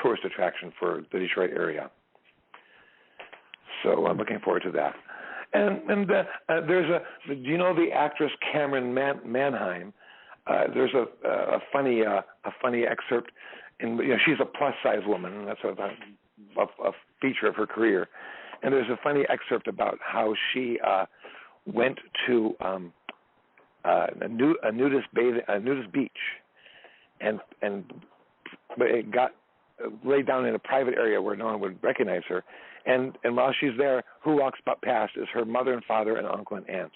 Speaker 5: tourist attraction for the Detroit area. So I'm looking forward to that. And there's do you know the actress Cameron Manheim? There's a funny excerpt, and she's a plus size woman, and that's a feature of her career. And there's a funny excerpt about how she went to a nudist beach, and got laid down in a private area where no one would recognize her. And while she's there, who walks past is her mother and father and uncle and aunt.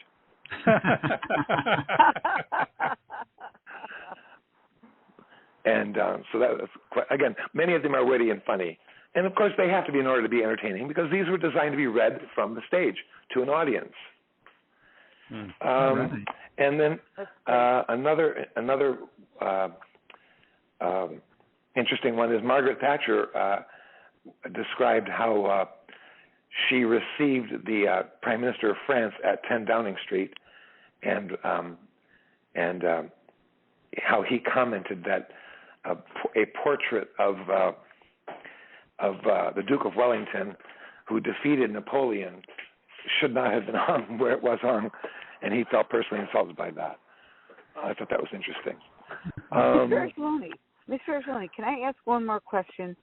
Speaker 5: And so that was again, many of them are witty and funny. And of course, they have to be in order to be entertaining, because these were designed to be read from the stage to an audience.
Speaker 2: Right.
Speaker 5: And then another interesting one is Margaret Thatcher described how she received the Prime Minister of France at 10 Downing Street, and how he commented that a portrait of the Duke of Wellington, who defeated Napoleon, should not have been hung where it was hung, and he felt personally insulted by that. I thought that was interesting.
Speaker 9: Mr. Ajlouny, can I ask one more question?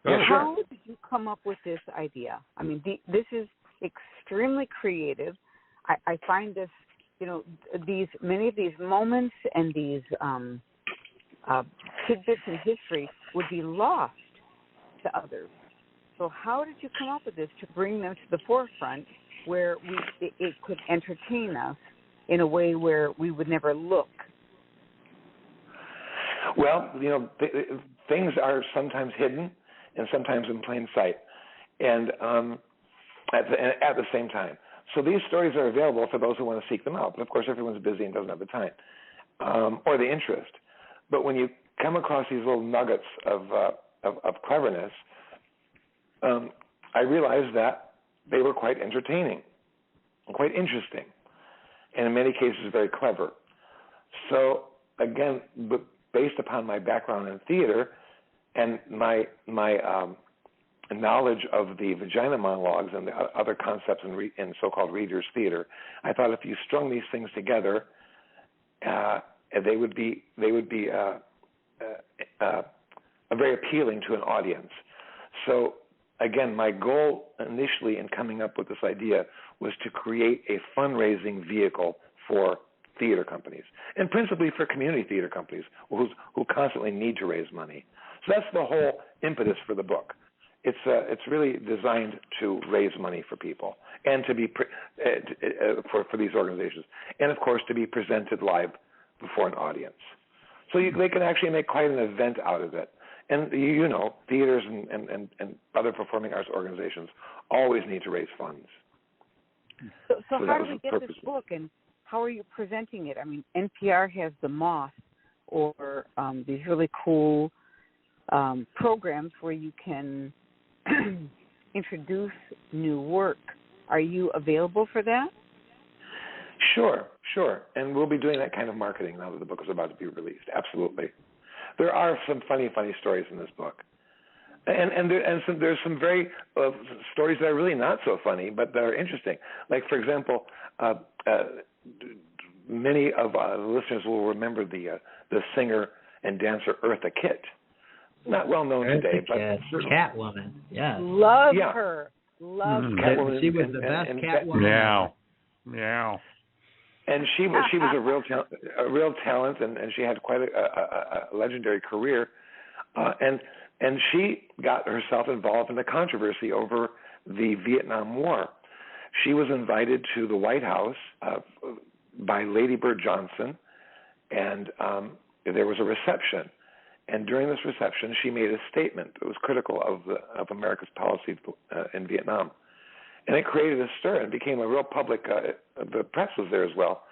Speaker 5: Yeah,
Speaker 9: How
Speaker 5: sure.
Speaker 9: did you come up with this idea? I mean, this is extremely creative. I find this, many of these moments and these tidbits in history would be lost to others. So how did you come up with this to bring them to the forefront where it could entertain us in a way where we would never look?
Speaker 5: Well, things are sometimes hidden and sometimes in plain sight, and at the same time. So these stories are available for those who want to seek them out. But of course, everyone's busy and doesn't have the time or the interest. But when you come across these little nuggets of cleverness, I realized that they were quite entertaining and quite interesting, and in many cases very clever. So again, based upon my background in theater and my knowledge of the vagina monologues and the other concepts in so-called readers' theater, I thought if you strung these things together, they would be very appealing to an audience. So again, my goal initially in coming up with this idea was to create a fundraising vehicle for theater companies, and principally for community theater companies who constantly need to raise money. So that's the whole impetus for the book. It's really designed to raise money for people and to be for these organizations, and of course to be presented live before an audience. So they can actually make quite an event out of it. And theaters and other performing arts organizations always need to raise funds.
Speaker 9: So how do we get this book, and how are you presenting it? I mean, NPR has The Moth, or these really cool programs where you can introduce new work. Are you available for that?
Speaker 5: Sure. And we'll be doing that kind of marketing now that the book is about to be released. Absolutely. There are some funny stories in this book. And there's some very stories that are really not so funny, but that are interesting. Like, for example, many of the listeners will remember the singer and dancer Eartha Kitt. Not well known today, but
Speaker 2: Catwoman. Yeah.
Speaker 9: Love her.
Speaker 5: Catwoman.
Speaker 2: She was the best Catwoman.
Speaker 3: Yeah.
Speaker 5: And she was a real talent, and she had quite a legendary career. And she got herself involved in the controversy over the Vietnam War. she was invited to the White House by Lady Bird Johnson, and there was a reception. And during this reception, she made a statement that was critical of America's policy in Vietnam. And it created a stir and became a real public, the press was there as well,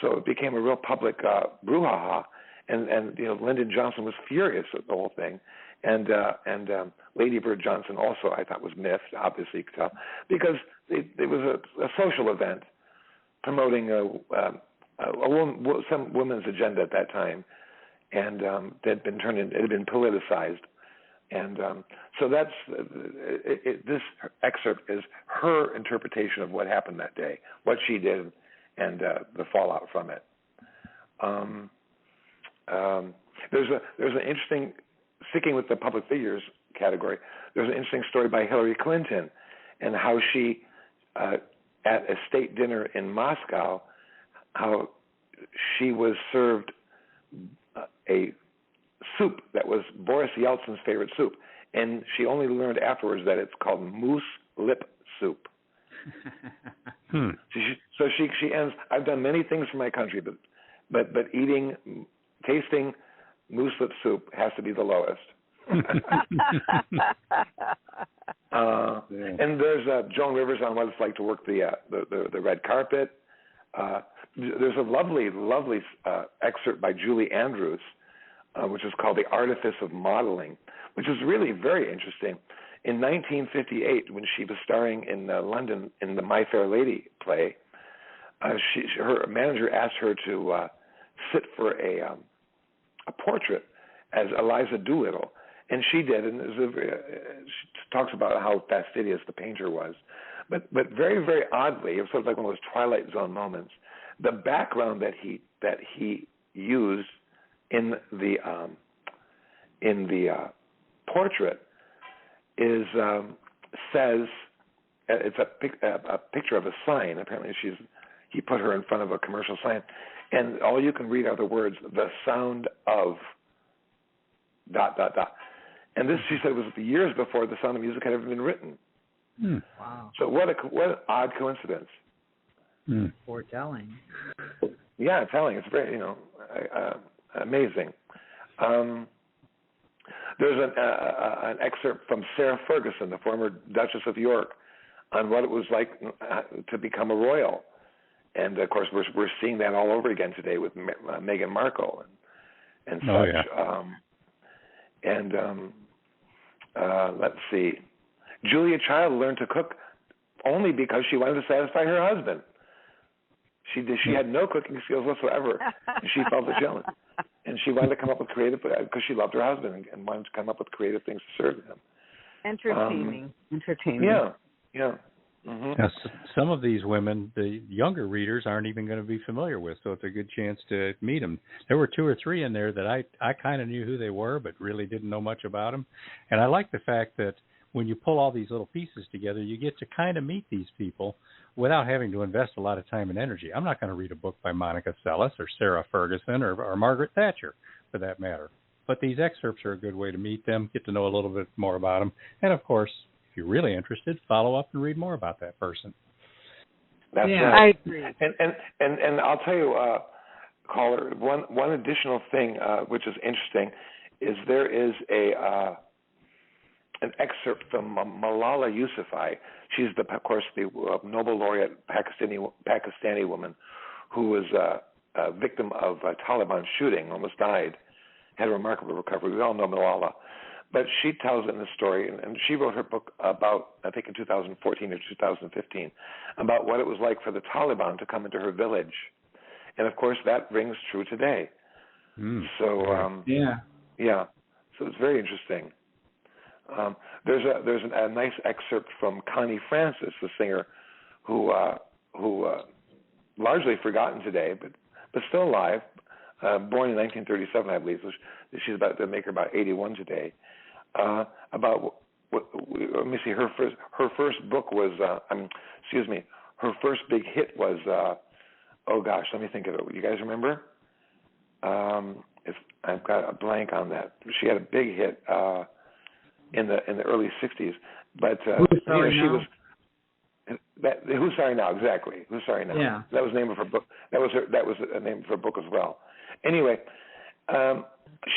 Speaker 5: so it became a real public brouhaha. And Lyndon Johnson was furious at the whole thing. And Lady Bird Johnson also, I thought, was miffed, obviously you could tell, because it was a social event promoting some women's agenda at that time, and that had been it had been politicized. And so that's this excerpt is her interpretation of what happened that day, what she did, and the fallout from it. There's an interesting, sticking with the public figures category, there's an interesting story by Hillary Clinton and how she, at a state dinner in Moscow, how she was served a soup that was Boris Yeltsin's favorite soup, and she only learned afterwards that it's called moose lip soup. So she ends. I've done many things for my country, but tasting moose lip soup has to be the lowest. And there's Joan Rivers on what it's like to work the red carpet. There's a lovely excerpt by Julie Andrews, which is called The Artifice of Modeling, which is really very interesting. In 1958, when she was starring in London in the My Fair Lady play, her manager asked her to sit for a portrait as Eliza Doolittle, and she did. And she talks about how fastidious the painter was, but very, very oddly, it was sort of like one of those Twilight Zone moments. The background that he used in the portrait says it's a picture of a sign. Apparently, he put her in front of a commercial sign, and all you can read are the words "the sound of." ... And this, she said, was years before The Sound of Music had ever been written.
Speaker 2: Wow!
Speaker 5: So what an odd coincidence.
Speaker 2: Foretelling.
Speaker 5: Yeah, telling. It's very amazing. There's an excerpt from Sarah Ferguson, the former Duchess of York, on what it was like to become a royal, and of course we're seeing that all over again today with Meghan Markle and such.
Speaker 3: Oh, yeah.
Speaker 5: Let's see. Julia Child learned to cook only because she wanted to satisfy her husband. She had no cooking skills whatsoever. And she felt a challenge. And she wanted to come up with creative, because she loved her husband and wanted to come up with creative things to serve him.
Speaker 9: Entertaining.
Speaker 5: Yeah. Mm-hmm.
Speaker 3: Now, some of these women, the younger readers aren't even going to be familiar with, so it's a good chance to meet them. There were 2 or 3 in there that I kind of knew who they were, but really didn't know much about them. And I like the fact that when you pull all these little pieces together, you get to kind of meet these people without having to invest a lot of time and energy. I'm not going to read a book by Monica Seles or Sarah Ferguson or Margaret Thatcher, for that matter. But these excerpts are a good way to meet them, get to know a little bit more about them, and, of course, if you're really interested, follow up and read more about that person.
Speaker 5: That's
Speaker 9: I
Speaker 5: right.
Speaker 9: agree.
Speaker 5: And I'll tell you, caller, one additional thing which is interesting is there is an excerpt from Malala Yousafzai. She's of course the Nobel laureate Pakistani woman who was a victim of a Taliban shooting, almost died, had a remarkable recovery. We all know Malala. But she tells it in the story, and she wrote her book about, I think in 2014 or 2015, about what it was like for the Taliban to come into her village. And, of course, that rings true today. So, so it's very interesting. There's a nice excerpt from Connie Francis, the singer, who largely forgotten today, but still alive, born in 1937, I believe. So she's about to make her about 81 today. About let me see. Her first book was her first big hit was let me think of it. You guys remember? I've got a blank on that. She had a big hit in the early '60s, but she was. Who's Sorry Now? Exactly. Who's Sorry Now?
Speaker 2: Yeah.
Speaker 5: That was the name of her book. That was a name of her book as well. Anyway,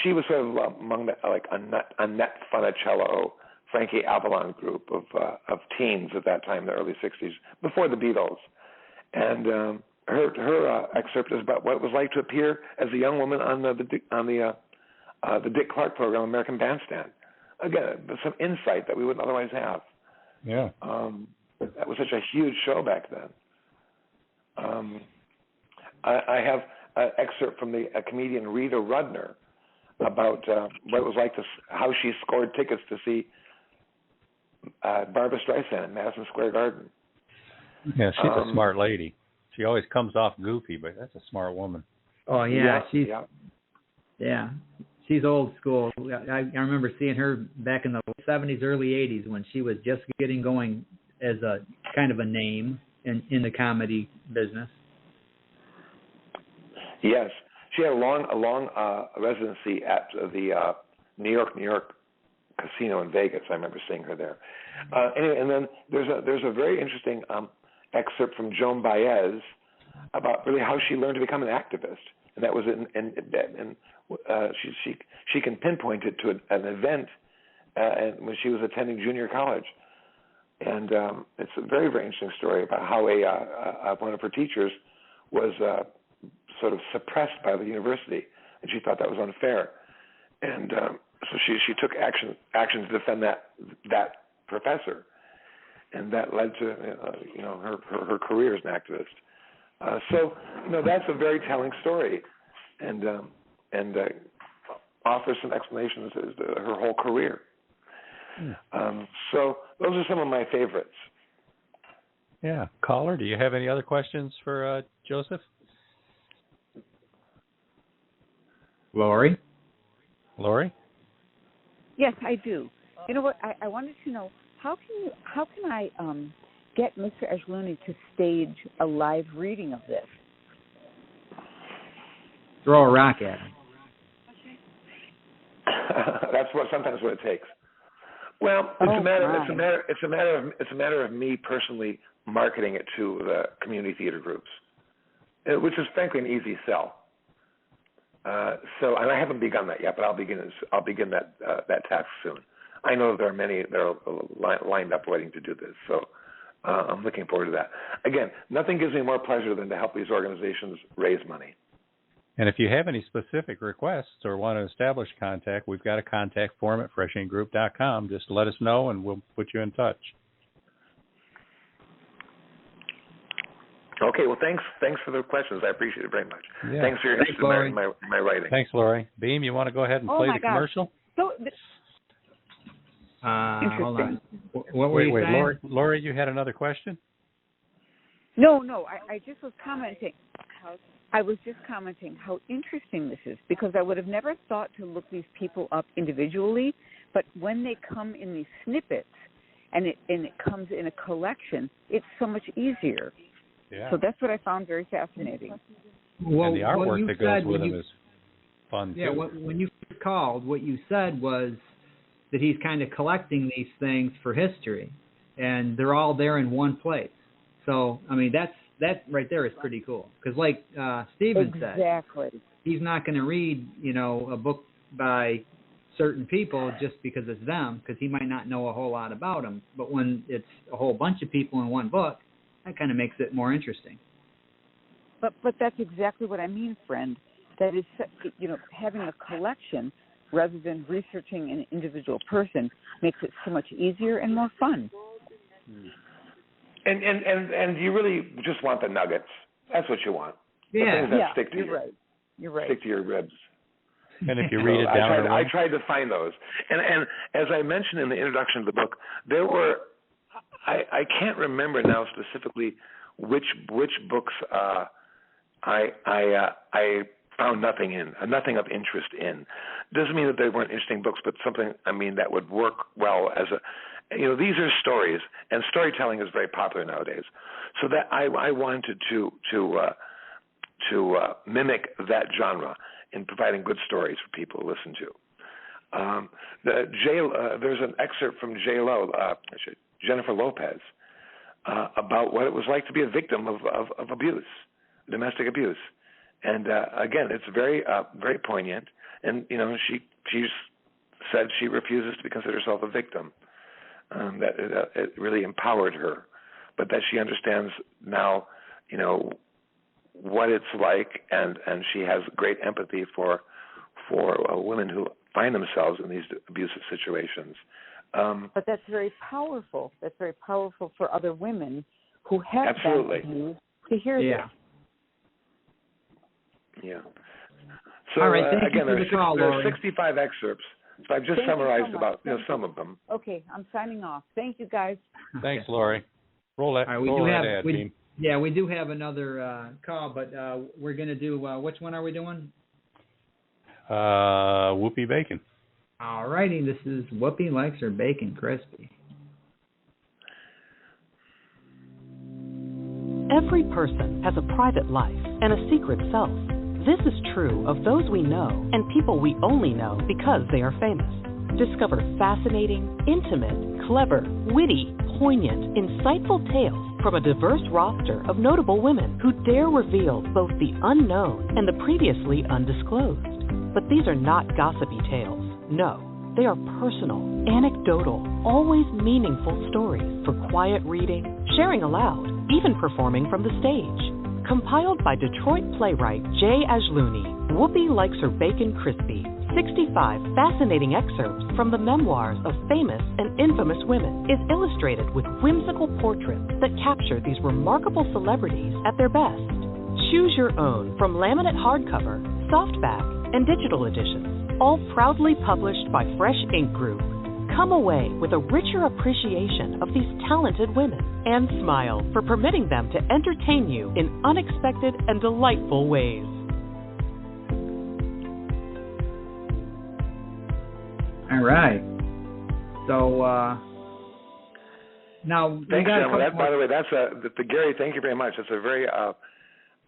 Speaker 5: she was sort of among the, like Annette Funicello, Frankie Avalon group of teens at that time, the early '60s, before the Beatles, and her excerpt is about what it was like to appear as a young woman on the Dick Clark program, American Bandstand. Again, some insight that we wouldn't otherwise have.
Speaker 3: Yeah.
Speaker 5: That was such a huge show back then. I have an excerpt from the comedian Rita Rudner about what it was like how she scored tickets to see Barbra Streisand in Madison Square Garden.
Speaker 3: Yeah, she's a smart lady. She always comes off goofy, but that's a smart woman.
Speaker 2: Oh yeah, she's old school. I remember seeing her back in the '70s, early '80s when she was just getting going as a kind of a name in the comedy business. Yes,
Speaker 5: she had a long residency at the New York casino in Vegas. I remember seeing her there. Anyway, and then there's a very interesting excerpt from Joan Baez about really how she learned to become an activist, and that was she can pinpoint it to an event when she was attending junior college, and it's a very, very interesting story about how one of her teachers was sort of suppressed by the university, and she thought that was unfair, and so she took action to defend that professor, and that led to her career as an activist. So that's a very telling story, and offers some explanations as to her whole career. So those are some of my favorites.
Speaker 3: Yeah. Caller, do you have any other questions for Joseph?
Speaker 2: Lori?
Speaker 9: Yes, I do. You know what? I wanted to know how can I get Mr. Ajlouny to stage a live reading of this?
Speaker 2: Throw a rock at him.
Speaker 5: That's sometimes what it takes. Well, it's a matter of me personally marketing it to the community theater groups, which is frankly an easy sell. And I haven't begun that yet, but I'll begin that task soon. I know there are many that are lined up waiting to do this, so I'm looking forward to that. Again, nothing gives me more pleasure than to help these organizations raise money.
Speaker 3: And if you have any specific requests or want to establish contact, we've got a contact form at freshinkgroup.com. Just let us know, and we'll put you in touch.
Speaker 5: Okay, well, thanks for the questions. I appreciate it very much.
Speaker 3: Yeah.
Speaker 5: Thanks for your interest in my writing.
Speaker 3: Thanks, Lori. Beam, you want to go ahead and play the commercial?
Speaker 9: So,
Speaker 2: hold on. What were you saying?
Speaker 3: Lori, you had another question?
Speaker 9: No, I just was commenting. I was just commenting how interesting this is, because I would have never thought to look these people up individually, but when they come in these snippets and it comes in a collection, it's so much easier.
Speaker 3: Yeah.
Speaker 9: So that's what I found very fascinating.
Speaker 2: Well,
Speaker 3: and the artwork that goes with them is fun,
Speaker 2: yeah,
Speaker 3: too.
Speaker 2: When you called, what you said was that he's kind of collecting these things for history, and they're all there in one place. So, I mean, that right there is pretty cool. Because like Stephen said, he's not going to read, a book by certain people just because it's them, because he might not know a whole lot about them. But when it's a whole bunch of people in one book, that kind of makes it more interesting.
Speaker 9: But that's exactly what I mean, friend. That is, having a collection rather than researching an individual person makes it so much easier and more fun.
Speaker 5: And you really just want the nuggets. That's what you want.
Speaker 2: Yeah.
Speaker 5: The things that stick to
Speaker 9: You're right.
Speaker 5: Stick to your ribs.
Speaker 3: And if you read it down,
Speaker 5: I tried to find those. And as I mentioned in the introduction of the book, there were. I can't remember now specifically which books I found nothing of interest in. Doesn't mean that they weren't interesting books, but something that would work well as these are stories, and storytelling is very popular nowadays. So that I wanted to mimic that genre in providing good stories for people to listen to. There's an excerpt from J.Lo. Jennifer Lopez, about what it was like to be a victim of abuse, domestic abuse. And again, it's very very poignant. And she said she refuses to consider herself a victim. That it really empowered her, but that she understands now, what it's like, and she has great empathy for women who find themselves in these abusive situations.
Speaker 9: But that's very powerful. That's very powerful for other women who have
Speaker 5: absolutely
Speaker 9: been abused to hear this.
Speaker 5: Yeah. So
Speaker 2: all right, thank
Speaker 5: again,
Speaker 2: you for the call,
Speaker 5: there are
Speaker 2: Lori.
Speaker 5: 65 excerpts. So I've just summarized about some of them.
Speaker 9: Okay, I'm signing off. Thank you, guys.
Speaker 3: Thanks, Lori. Roll that.
Speaker 2: All right,
Speaker 3: roll that ad, Beem.
Speaker 2: Yeah, we do have another call, but we're going to do, which one are we doing?
Speaker 3: Whoopi Bacon.
Speaker 2: All righty, this is Whoopi likes her bacon crispy.
Speaker 4: Every person has a private life and a secret self. This is true of those we know and people we only know because they are famous. Discover fascinating, intimate, clever, witty, poignant, insightful tales from a diverse roster of notable women who dare reveal both the unknown and the previously undisclosed. But these are not gossipy tales. No, they are personal, anecdotal, always meaningful stories for quiet reading, sharing aloud, even performing from the stage. Compiled by Detroit playwright J. Ajlouny, Whoopi Likes Her Bacon Crispy, 65 fascinating excerpts from the memoirs of famous and infamous women is illustrated with whimsical portraits that capture these remarkable celebrities at their best. Choose your own from laminate hardcover, softback, and digital editions, all proudly published by Fresh Ink Group. Come away with a richer appreciation of these talented women and smile for permitting them to entertain you in unexpected and delightful ways.
Speaker 2: All right. So now
Speaker 5: thanks, gentlemen. By the way, that's Gary. Thank you very much. It's a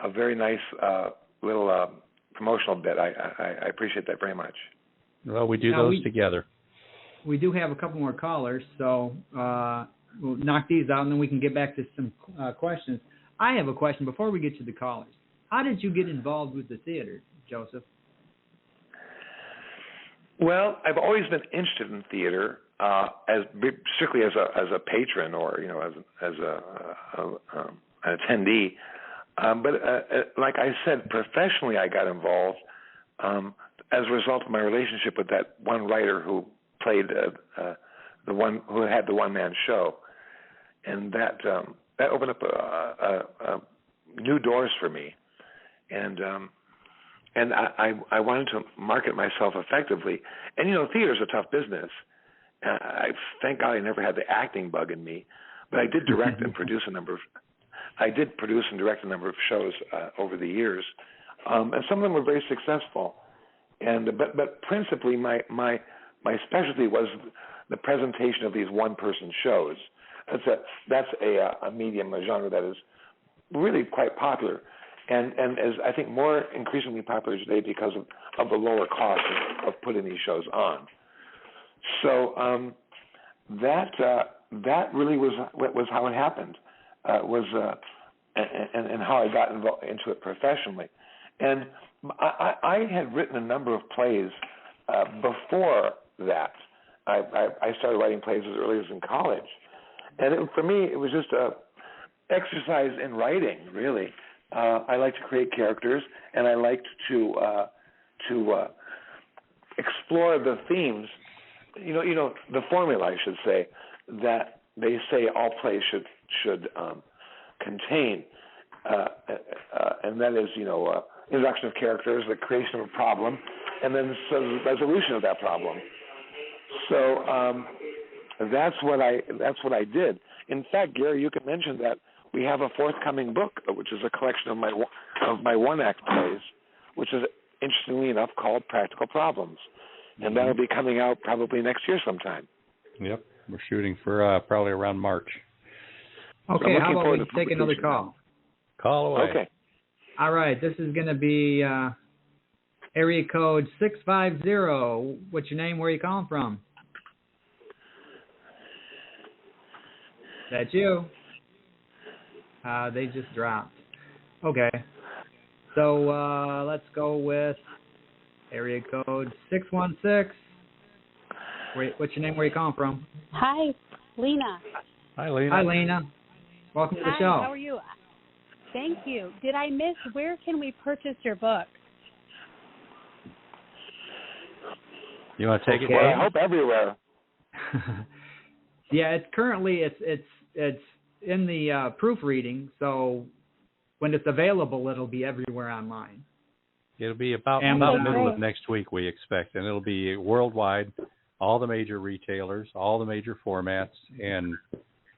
Speaker 5: very nice little promotional bit. I appreciate that very much.
Speaker 3: Well, we do those together.
Speaker 2: We do have a couple more callers, so we'll knock these out, and then we can get back to some questions. I have a question before we get to the callers. How did you get involved with the theater, Joseph?
Speaker 5: Well, I've always been interested in theater, strictly as a patron or as an attendee. But like I said, professionally, I got involved as a result of my relationship with that one writer who played the one who had the one-man show, and that opened up new doors for me, and I wanted to market myself effectively. And theater's a tough business. Thank God I never had the acting bug in me, but I did direct and produce a number of. I did produce and direct a number of shows over the years, and some of them were very successful. And but principally my specialty was the presentation of these one-person shows. That's a medium, a genre that is really quite popular, and is I think more increasingly popular today because of the lower cost of putting these shows on. So that really was how it happened. And how I got involved into it professionally. And I had written a number of plays before that. I started writing plays as early as in college. And for me, it was just a exercise in writing, really. I like to create characters, and I liked to explore the themes, the formula, I should say, that they say all plays should contain, and that is, introduction of characters, the creation of a problem, and then the resolution of that problem. So that's what I did. In fact, Gary, you can mention that we have a forthcoming book, which is a collection of my one-act plays, which is interestingly enough called Practical Problems, and that'll be coming out probably next year sometime.
Speaker 3: Yep, we're shooting for probably around March.
Speaker 2: Okay, how about we take another call?
Speaker 3: Call away.
Speaker 5: Okay.
Speaker 2: All right, this is going to be area code 650. What's your name? Where are you calling from? That's you. They just dropped. Okay. So let's go with area code 616. Wait, what's your name? Where you calling from?
Speaker 10: Hi, Lena.
Speaker 3: Hi, Lena.
Speaker 2: Hi, Lena. Welcome to the show.
Speaker 10: How are you? Thank you. Did I miss, where can we purchase your book?
Speaker 3: You want to take it?
Speaker 5: Well, I hope everywhere.
Speaker 2: Yeah, it's currently it's in the proofreading, so when it's available, it'll be everywhere online.
Speaker 3: It'll be about middle of next week, we expect, and it'll be worldwide, all the major retailers, all the major formats, and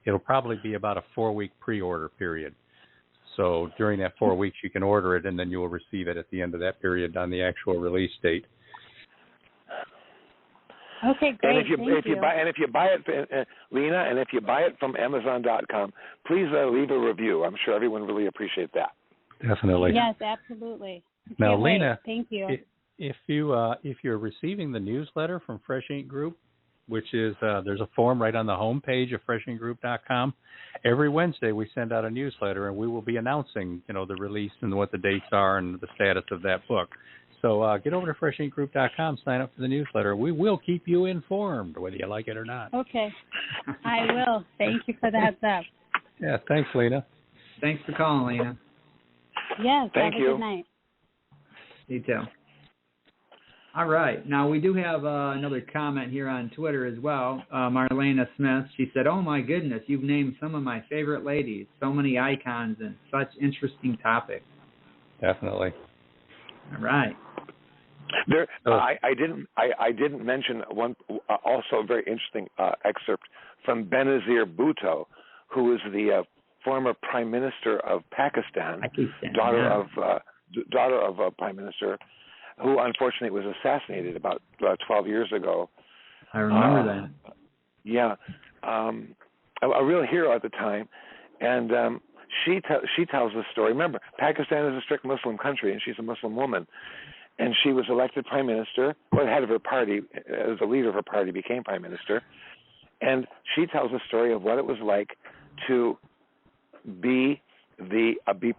Speaker 3: it'll probably be about a 4-week pre-order period. So during that 4 weeks, you can order it, and then you will receive it at the end of that period on the actual release date.
Speaker 10: Okay, great.
Speaker 5: And if you buy it, Lena, and if you buy it from Amazon.com, please leave a review. I'm sure everyone really appreciates that.
Speaker 3: Definitely.
Speaker 10: Yes, absolutely.
Speaker 3: Now,
Speaker 10: Can't
Speaker 3: Lena,
Speaker 10: wait. Thank you.
Speaker 3: If you're receiving the newsletter from Fresh Ink Group, which is there's a form right on the home page of freshinkgroup.com. Every Wednesday we send out a newsletter, and we will be announcing the release and what the dates are and the status of that book. So get over to freshinkgroup.com, sign up for the newsletter. We will keep you informed, whether you like it or not.
Speaker 10: Okay. I will. Thank you for the heads up.
Speaker 3: Yeah, thanks, Lena.
Speaker 2: Thanks for calling, Lena.
Speaker 10: Yes,
Speaker 5: thank you.
Speaker 10: Good night.
Speaker 2: You too. All right. Now, we do have another comment here on Twitter as well. Marlena Smith, she said, "Oh, my goodness, you've named some of my favorite ladies. So many icons and such interesting topics."
Speaker 3: Definitely.
Speaker 2: All right.
Speaker 5: I didn't mention one also very interesting excerpt from Benazir Bhutto, who is the former Prime Minister of Pakistan, daughter of a Prime Minister, who unfortunately was assassinated about 12 years ago.
Speaker 2: I remember that.
Speaker 5: Yeah, a real hero at the time, and she tells the story. Remember, Pakistan is a strict Muslim country, and she's a Muslim woman. And she was elected prime minister, or head of her party, as the leader of her party, became prime minister. And she tells the story of what it was like to be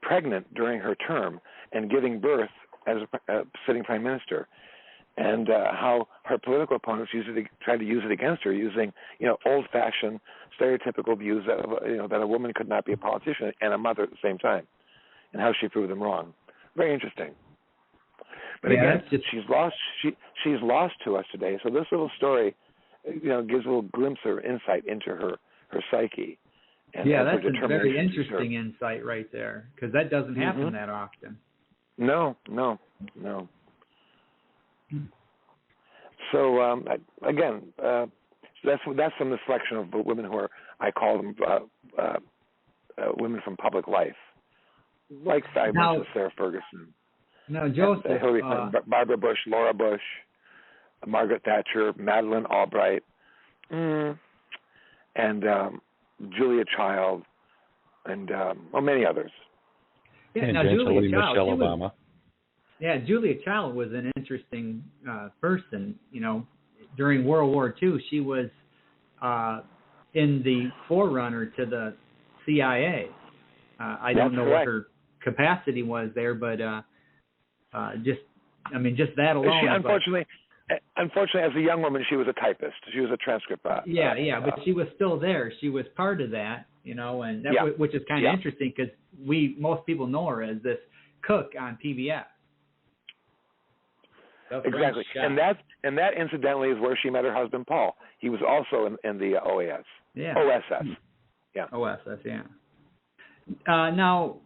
Speaker 5: pregnant during her term and giving birth as a sitting prime minister, and how her political opponents tried to use it against her, using old-fashioned, stereotypical views that a woman could not be a politician and a mother at the same time, and how she proved them wrong. Very interesting. But again, she's lost to us today. So this little story, gives a little glimpse or insight into her psyche. And
Speaker 2: that's a very interesting insight right there, because that doesn't happen that often.
Speaker 5: No. So again, that's from the selection of women who are, I call them women from public life, like I mentioned Sarah Ferguson.
Speaker 2: No, Joseph.
Speaker 5: Hillary Clinton, Barbara Bush, Laura Bush, Margaret Thatcher, Madeleine Albright, and Julia Child, and many others.
Speaker 2: Yeah,
Speaker 3: and
Speaker 2: now
Speaker 3: eventually
Speaker 2: Julia Child,
Speaker 3: Michelle Obama.
Speaker 2: Julia Child was an interesting person. During World War II, she was in the forerunner to the CIA. I don't know what her capacity was there, but just that alone.
Speaker 5: She, unfortunately, as a young woman, she was a typist. She was a transcript. But
Speaker 2: she was still there. She was part of that, and that which is kind of interesting, because most people know her as this cook on PBS.
Speaker 5: Exactly, and that incidentally is where she met her husband Paul. He was also in the OSS. Yeah. OSS. Yeah.
Speaker 2: OSS. Yeah. Now,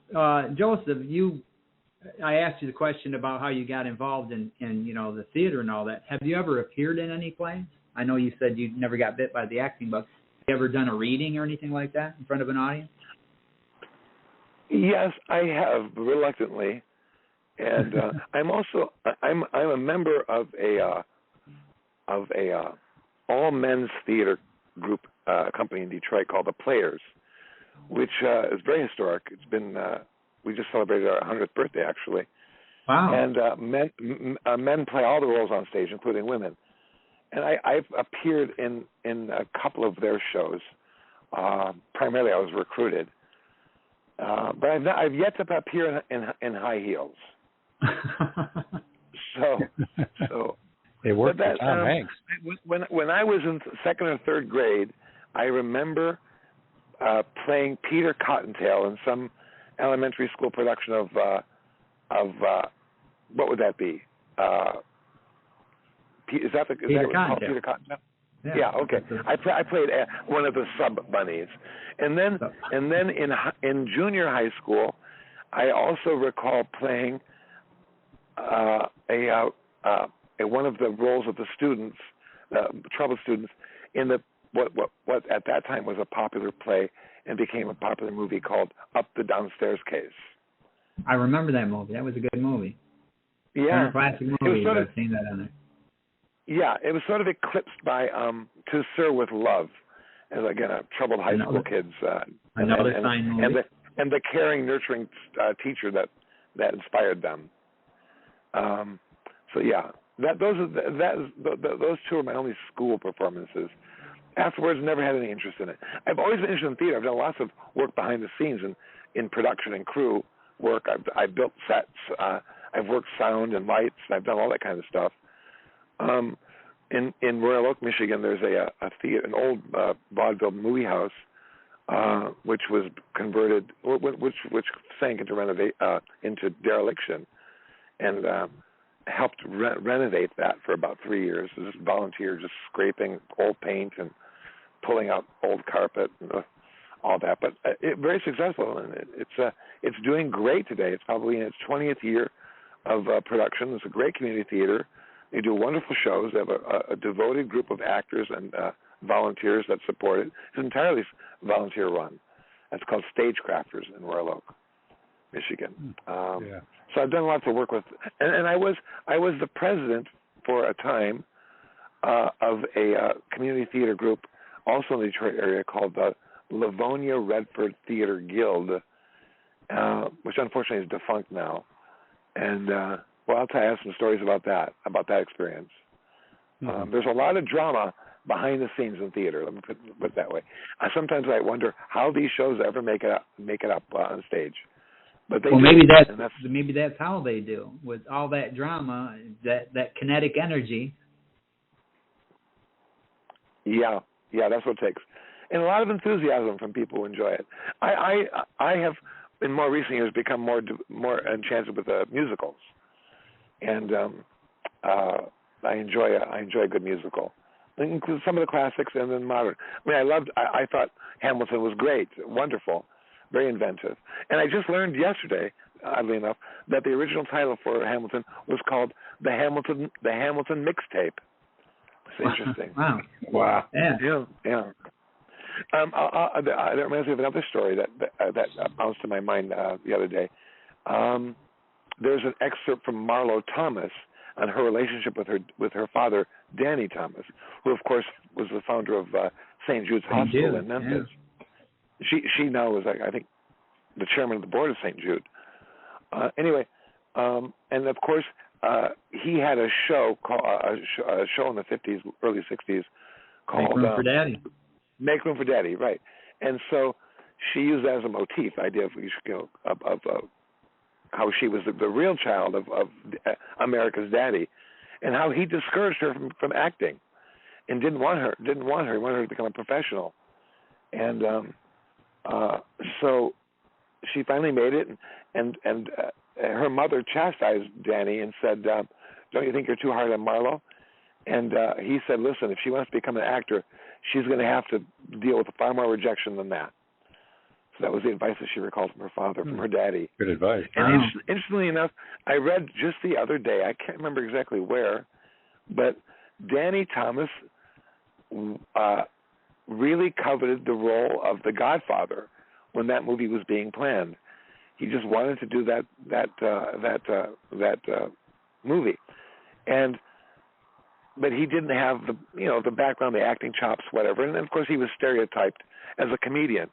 Speaker 2: Joseph, I asked you the question about how you got involved in the theater and all that. Have you ever appeared in any plays? I know you said you never got bit by the acting bug. Have you ever done a reading or anything like that in front of an audience?
Speaker 5: Yes, I have, reluctantly, and I'm a member of a all men's theater group company in Detroit called the Players, which is very historic. It's been we just celebrated our 100th birthday, actually.
Speaker 2: Wow!
Speaker 5: And men play all the roles on stage, including women. And I've appeared in a couple of their shows. Primarily, I was recruited. But I've yet to appear in high heels. So
Speaker 3: they worked for Tom Hanks.
Speaker 5: When I was in second or third grade, I remember playing Peter Cottontail in some elementary school production of what would that be? Is that
Speaker 2: Peter Cottontail?
Speaker 5: Peter Cottontail? Yeah. Okay. I played one of the sub bunnies, and then in junior high school, I also recall playing one of the roles of the students, troubled students, in the what at that time was a popular play and became a popular movie called Up the Downstairs Case.
Speaker 2: I remember that movie. That was a good movie.
Speaker 5: Yeah,
Speaker 2: kind of classic movie. I've seen that on there.
Speaker 5: Yeah, it was sort of eclipsed by To Sir with Love, as again a troubled high school kids.
Speaker 2: Another fine movie.
Speaker 5: And the caring, nurturing teacher that inspired them. So yeah, those two are my only school performances. Afterwards, never had any interest in it. I've always been interested in theater. I've done lots of work behind the scenes in production and crew work. I've built sets. I've worked sound and lights. I've done all that kind of stuff. In Royal Oak, Michigan, there's a theater, an old vaudeville movie house, which was converted, which sank into dereliction, and helped renovate that for about 3 years. Just volunteer, just scraping old paint and pulling out old carpet and all that. But very successful, and it's doing great today. It's probably in its 20th year of production. It's a great community theater. They do wonderful shows. They have a devoted group of actors and volunteers that support it. It's entirely volunteer run. It's called Stagecrafters in Royal Oak, Michigan. So I've done lots of work with, and I was the president for a time of a community theater group, also in the Detroit area, called the Livonia Redford Theater Guild, which unfortunately is defunct now. And I'll have some stories about that experience. There's a lot of drama behind the scenes in theater. Let me put it that way. Sometimes I wonder how these shows ever make it up on stage. But
Speaker 2: maybe that's how they do, with all that drama, that kinetic energy. Yeah,
Speaker 5: that's what it takes, and a lot of enthusiasm from people who enjoy it. I have in more recent years become more enchanted with musicals, and I enjoy a good musical. It includes some of the classics and then modern. I thought Hamilton was great, wonderful, very inventive. And I just learned yesterday, oddly enough, that the original title for Hamilton was called the Hamilton Mixtape. It's interesting.
Speaker 2: Wow.
Speaker 5: Yeah. That reminds me of another story that bounced to my mind the other day. There's an excerpt from Marlo Thomas on her relationship with her father, Danny Thomas, who of course was the founder of St. Jude's Hospital in Memphis. Yeah. She now is, I think, the chairman of the board of St. Jude. Anyway, and of course he had a show in the 50s, early 60s called
Speaker 2: Make Room for Daddy.
Speaker 5: Make Room for Daddy, right? And so she used that as a motif, the idea of how she was the real child of America's daddy, and how he discouraged her from acting, and didn't want her. He wanted her to become a professional, and so she finally made it, and her mother chastised Danny and said, "Don't you think you're too hard on Marlo?" And he said, "Listen, if she wants to become an actor, she's going to have to deal with far more rejection than that." So that was the advice that she recalled from her father, from her daddy.
Speaker 3: Good advice.
Speaker 5: And interestingly enough, I read just the other day, I can't remember exactly where, but Danny Thomas really coveted the role of the Godfather when that movie was being planned. He just wanted to do that movie, but he didn't have the background, the acting chops, whatever. And of course, he was stereotyped as a comedian.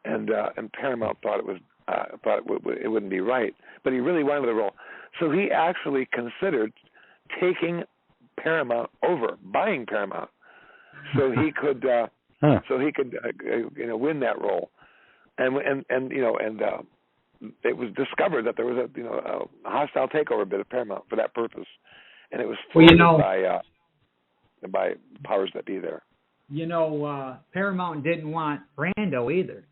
Speaker 5: And Paramount thought it wouldn't be right, but he really wanted the role. So he actually considered taking Paramount over, buying Paramount, so he could win that role. it was discovered that there was a hostile takeover bid of Paramount for that purpose, and it was by powers that be there.
Speaker 2: Paramount didn't want Brando either.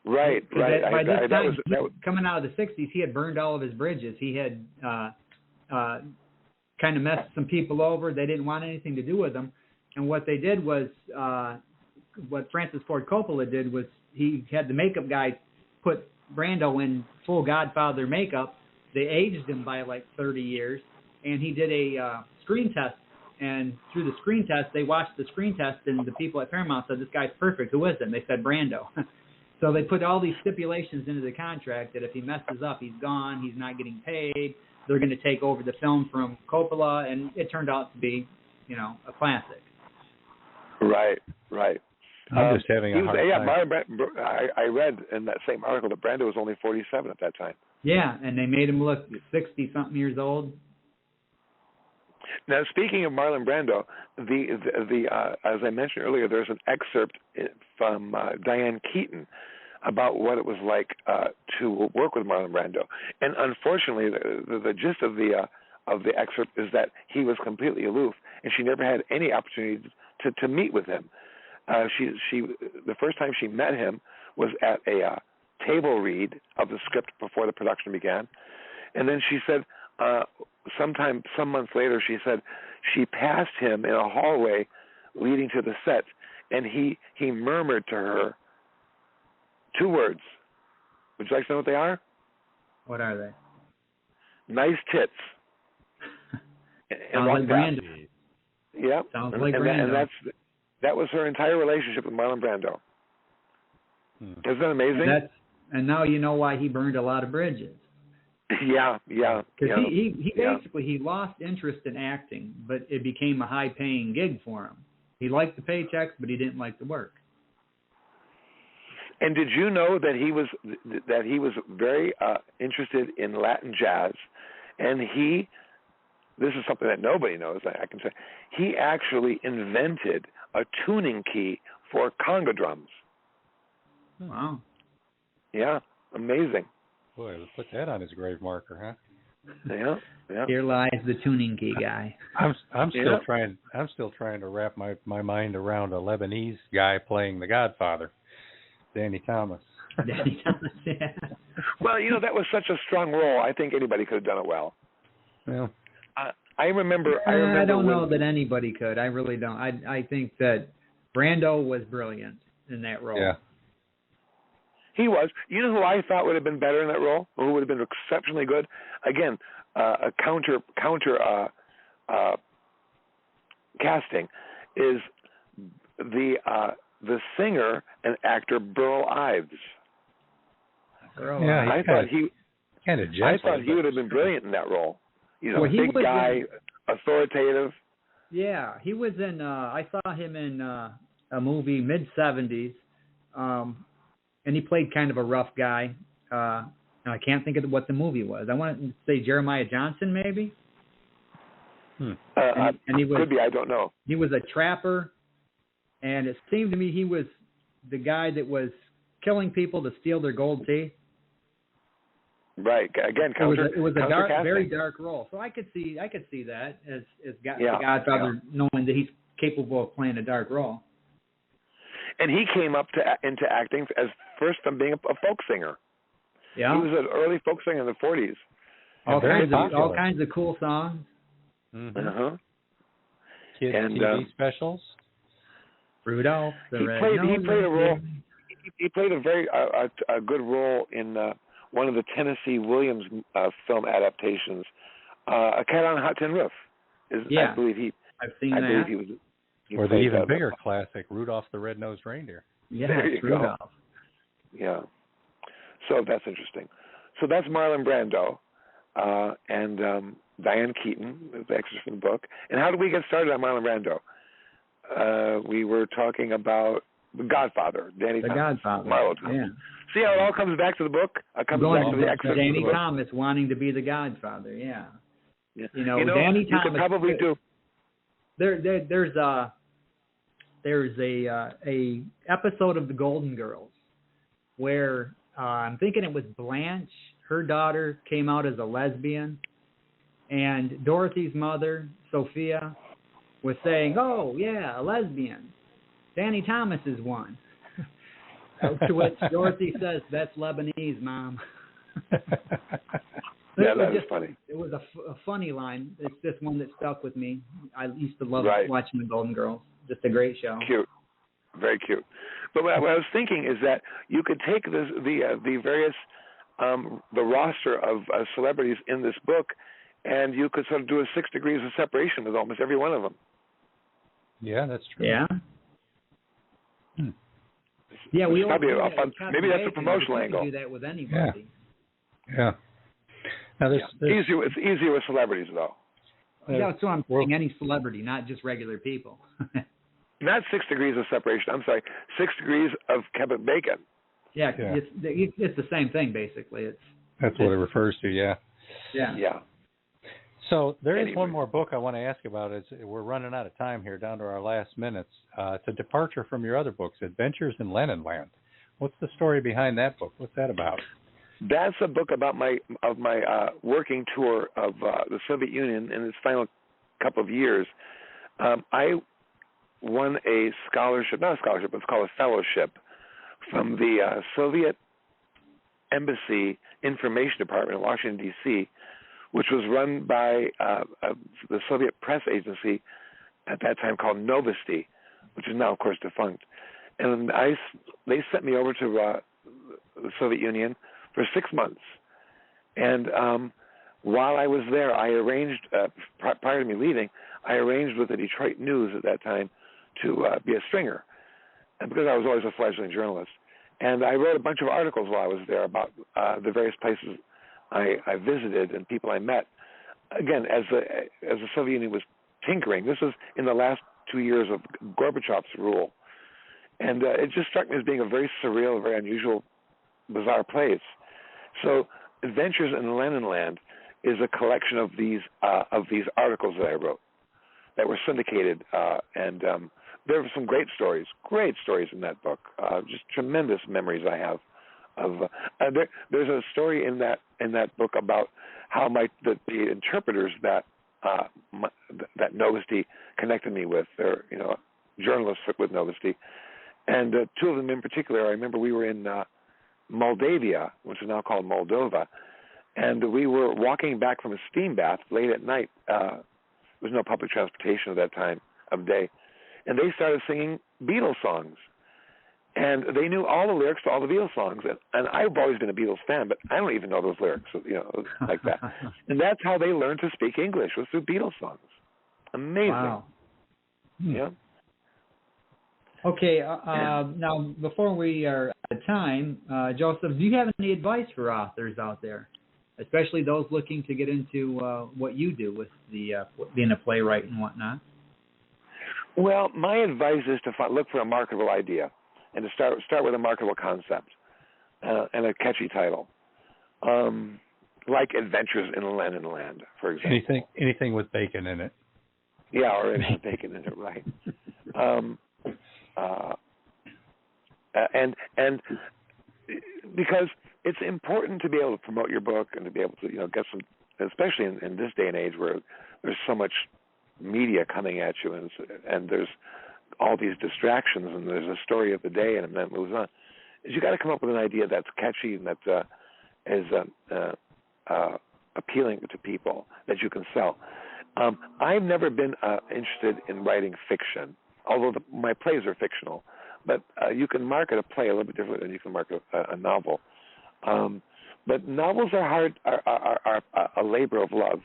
Speaker 5: Right.
Speaker 2: By this time, coming out of the 60s, he had burned all of his bridges. He had kind of messed some people over. They didn't want anything to do with him. And what they did was, what Francis Ford Coppola did was he had the makeup guy put Brando in full Godfather makeup. They aged him by like 30 years, and he did a screen test. And through the screen test, they watched the screen test, and the people at Paramount said, "This guy's perfect. Who is it?" And they said, "Brando." So they put all these stipulations into the contract that if he messes up, he's gone, he's not getting paid, they're going to take over the film from Coppola, and it turned out to be, a classic.
Speaker 5: Right.
Speaker 3: I'm just having a hard time.
Speaker 5: I read in that same article that Brando was only 47 at that time.
Speaker 2: Yeah, and they made him look 60-something years old.
Speaker 5: Now, speaking of Marlon Brando, the as I mentioned earlier, there's an excerpt from Diane Keaton about what it was like to work with Marlon Brando, and unfortunately, the gist of the excerpt is that he was completely aloof, and she never had any opportunity to meet with him. She the first time she met him was at a table read of the script before the production began, and then she said. Some months later, she said she passed him in a hallway leading to the set, and he murmured to her 2 words. Would you like to know what they are?
Speaker 2: What are they?
Speaker 5: Nice tits.
Speaker 2: Sounds like Brando.
Speaker 5: Yeah.
Speaker 2: Sounds like Brando.
Speaker 5: And that was her entire relationship with Marlon Brando. Isn't that amazing?
Speaker 2: And now you know why he burned a lot of bridges.
Speaker 5: Yeah.
Speaker 2: Because he basically he lost interest in acting, but it became a high-paying gig for him. He liked the paychecks, but he didn't like the work.
Speaker 5: And did you know that he was very interested in Latin jazz, and this is something that nobody knows. I can say he actually invented a tuning key for conga drums.
Speaker 2: Wow.
Speaker 5: Yeah, amazing.
Speaker 3: Boy, let's put that on his grave marker, huh?
Speaker 5: Yeah.
Speaker 2: Here lies the tuning key guy.
Speaker 3: I'm still trying to wrap my mind around a Lebanese guy playing the Godfather, Danny Thomas.
Speaker 2: Danny Thomas, yeah.
Speaker 5: Well, that was such a strong role. I think anybody could have done it well.
Speaker 3: Well,
Speaker 5: I remember.
Speaker 2: I don't know that anybody could. I really don't. I think that Brando was brilliant in that role.
Speaker 3: Yeah.
Speaker 5: He was. You know who I thought would have been better in that role, or who would have been exceptionally good? Again, a counter casting is the singer and actor Burl Ives. I thought he would have been brilliant in that role. Big guy, authoritative.
Speaker 2: Yeah, he was in. I saw him in a movie mid-70s. And he played kind of a rough guy. And I can't think of what the movie was. I want to say Jeremiah Johnson, maybe.
Speaker 5: And he was, could be. I don't know.
Speaker 2: He was a trapper, and it seemed to me he was the guy that was killing people to steal their gold teeth.
Speaker 5: Right. Again,
Speaker 2: it was a very dark role. So I could see that as the Godfather, knowing that he's capable of playing a dark role.
Speaker 5: And he came up into acting as first from being a folk singer.
Speaker 2: Yeah.
Speaker 5: He was an early folk singer in the 40s.
Speaker 2: All kinds of cool songs.
Speaker 3: Mm-hmm.
Speaker 5: Uh-huh.
Speaker 3: Kids TV specials.
Speaker 2: Rudolph.
Speaker 5: He played a role. He played a very a good role in one of the Tennessee Williams film adaptations, A Cat on a Hot Tin Roof. I believe
Speaker 2: I've seen that.
Speaker 5: Believe he was.
Speaker 3: Or the even bigger classic, Rudolph the Red-Nosed Reindeer.
Speaker 2: Yeah,
Speaker 5: there you
Speaker 2: Rudolph.
Speaker 5: Go. Yeah. So that's interesting. So that's Marlon Brando and Diane Keaton, the excerpt from the book. And how did we get started on Marlon Brando? We were talking about The Godfather, Danny Thomas.
Speaker 2: Godfather.
Speaker 5: Marlon Thomas.
Speaker 2: Yeah.
Speaker 5: See how it all comes back to the book? It comes back to the excerpt.
Speaker 2: Danny Thomas wanting to be the Godfather, yeah.
Speaker 5: Danny
Speaker 2: Thomas.
Speaker 5: You could probably do.
Speaker 2: There's a episode of The Golden Girls where I'm thinking it was Blanche, her daughter, came out as a lesbian, and Dorothy's mother, Sophia, was saying, "Oh, yeah, a lesbian. Danny Thomas is one." To which Dorothy says, "That's Lebanese, Mom."
Speaker 5: Yeah, that was funny.
Speaker 2: It was a funny line. It's just one that stuck with me. I used to love watching the Golden Girls. Just a great show.
Speaker 5: Cute. Very cute. But what I was thinking is that you could take the various the roster of celebrities in this book, and you could sort of do a 6 degrees of separation with almost every one of them.
Speaker 3: Yeah, that's true.
Speaker 2: Yeah. Yeah, maybe
Speaker 5: that's a promotional angle.
Speaker 2: Do that with anybody.
Speaker 3: Yeah. Now
Speaker 5: it's easier with celebrities, though.
Speaker 2: Yeah, so I'm saying any celebrity, not just regular people.
Speaker 5: Not 6 degrees of separation. I'm sorry, 6 degrees of Kevin Bacon.
Speaker 2: Yeah. It's the same thing, basically.
Speaker 3: That's what it refers to, yeah.
Speaker 5: Yeah.
Speaker 3: So there is one more book I want to ask about. We're running out of time here, down to our last minutes. It's a departure from your other books, Adventures in Leninland. What's the story behind that book? What's that about?
Speaker 5: That's a book about my working tour of the Soviet Union in its final couple of years. I won a scholarship, not a scholarship, it's called a fellowship, from the Soviet Embassy Information Department in Washington, D.C., which was run by the Soviet press agency at that time called Novosti, which is now, of course, defunct. And they sent me over to the Soviet Union for 6 months. And while I was there, I arranged, prior to me leaving, I arranged with the Detroit News at that time to be a stringer, and because I was always a fledgling journalist. And I wrote a bunch of articles while I was there about the various places I visited and people I met. Again, as the Soviet Union was tinkering, this was in the last 2 years of Gorbachev's rule. And it just struck me as being a very surreal, very unusual, bizarre place. So Adventures in Leninland is a collection of these articles that I wrote that were syndicated, and there were some great stories in that book. Just tremendous memories I have of. There's a story in that book about how the interpreters that Novosti connected me with, they're journalists with Novosti, and 2 of them in particular. I remember we were in Moldavia, which is now called Moldova, and we were walking back from a steam bath late at night. There was no public transportation at that time of day, and they started singing Beatles songs, and they knew all the lyrics to all the Beatles songs, and I've always been a Beatles fan, but I don't even know those lyrics, like that. And that's how they learned to speak English, was through Beatles songs. Amazing.
Speaker 2: Wow.
Speaker 5: Yeah.
Speaker 2: Okay, now before we are out of time, Joseph, do you have any advice for authors out there, especially those looking to get into what you do with the being a playwright and whatnot?
Speaker 5: Well, my advice is to look for a marketable idea and to start with a marketable concept and a catchy title, like Adventures in Leninland, for example.
Speaker 3: Anything with bacon in it.
Speaker 5: Yeah, or anything with bacon in it, right. And because it's important to be able to promote your book and to be able to get some, especially in this day and age where there's so much media coming at you and there's all these distractions and there's a story of the day and then it moves on, is you got to come up with an idea that's catchy and that is appealing to people that you can sell. I've never been interested in writing fiction, although my plays are fictional. But you can market a play a little bit differently than you can market a novel. But novels are hard, are a labor of love,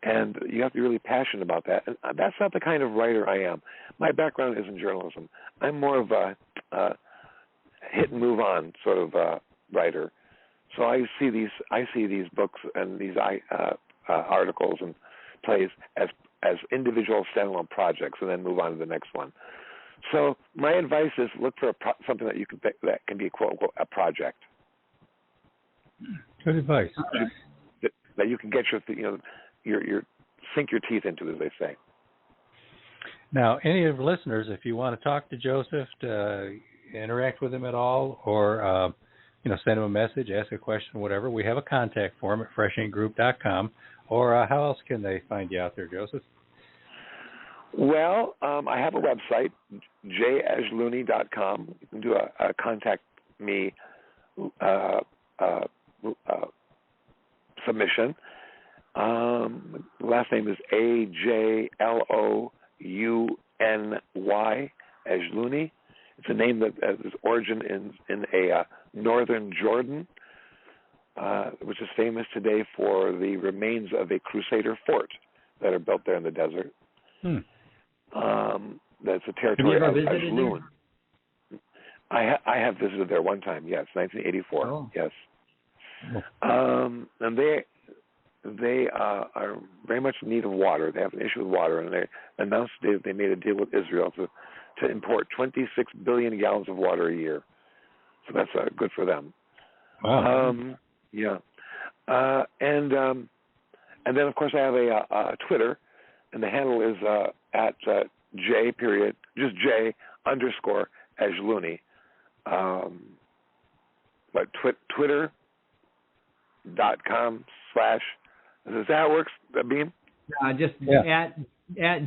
Speaker 5: and you have to be really passionate about that. And that's not the kind of writer I am. My background is in journalism. I'm more of a hit and move on sort of writer. So I see these books and these articles and plays as individual standalone projects, and then move on to the next one. So my advice is look for something that that can be quote unquote a project.
Speaker 3: Good advice.
Speaker 5: That you can get your sink your teeth into, as they say.
Speaker 3: Now, any of the listeners, if you want to talk to Joseph, to interact with him at all, or send them a message, ask a question, whatever. We have a contact form at freshinkgroup.com. Or how else can they find you out there, Joseph?
Speaker 5: Well, I have a website, ajlouny.com. You can do a contact me submission. Last name is Ajlouny, Ajlouny. It's a name that has its origin in a northern Jordan, which is famous today for the remains of a Crusader fort that are built there in the desert. That's a territory of Ajlouny. I have visited there one time. Yes, 1984.
Speaker 2: Oh.
Speaker 5: Yes, and they are very much in need of water. They have an issue with water, and they announced that they made a deal with Israel to import 26 billion gallons of water a year. So that's good for them.
Speaker 3: Wow.
Speaker 5: And then of course I have a Twitter, and the handle is at J_Ajlouny. But Twitter.com/ is that how it works, Beem?
Speaker 2: At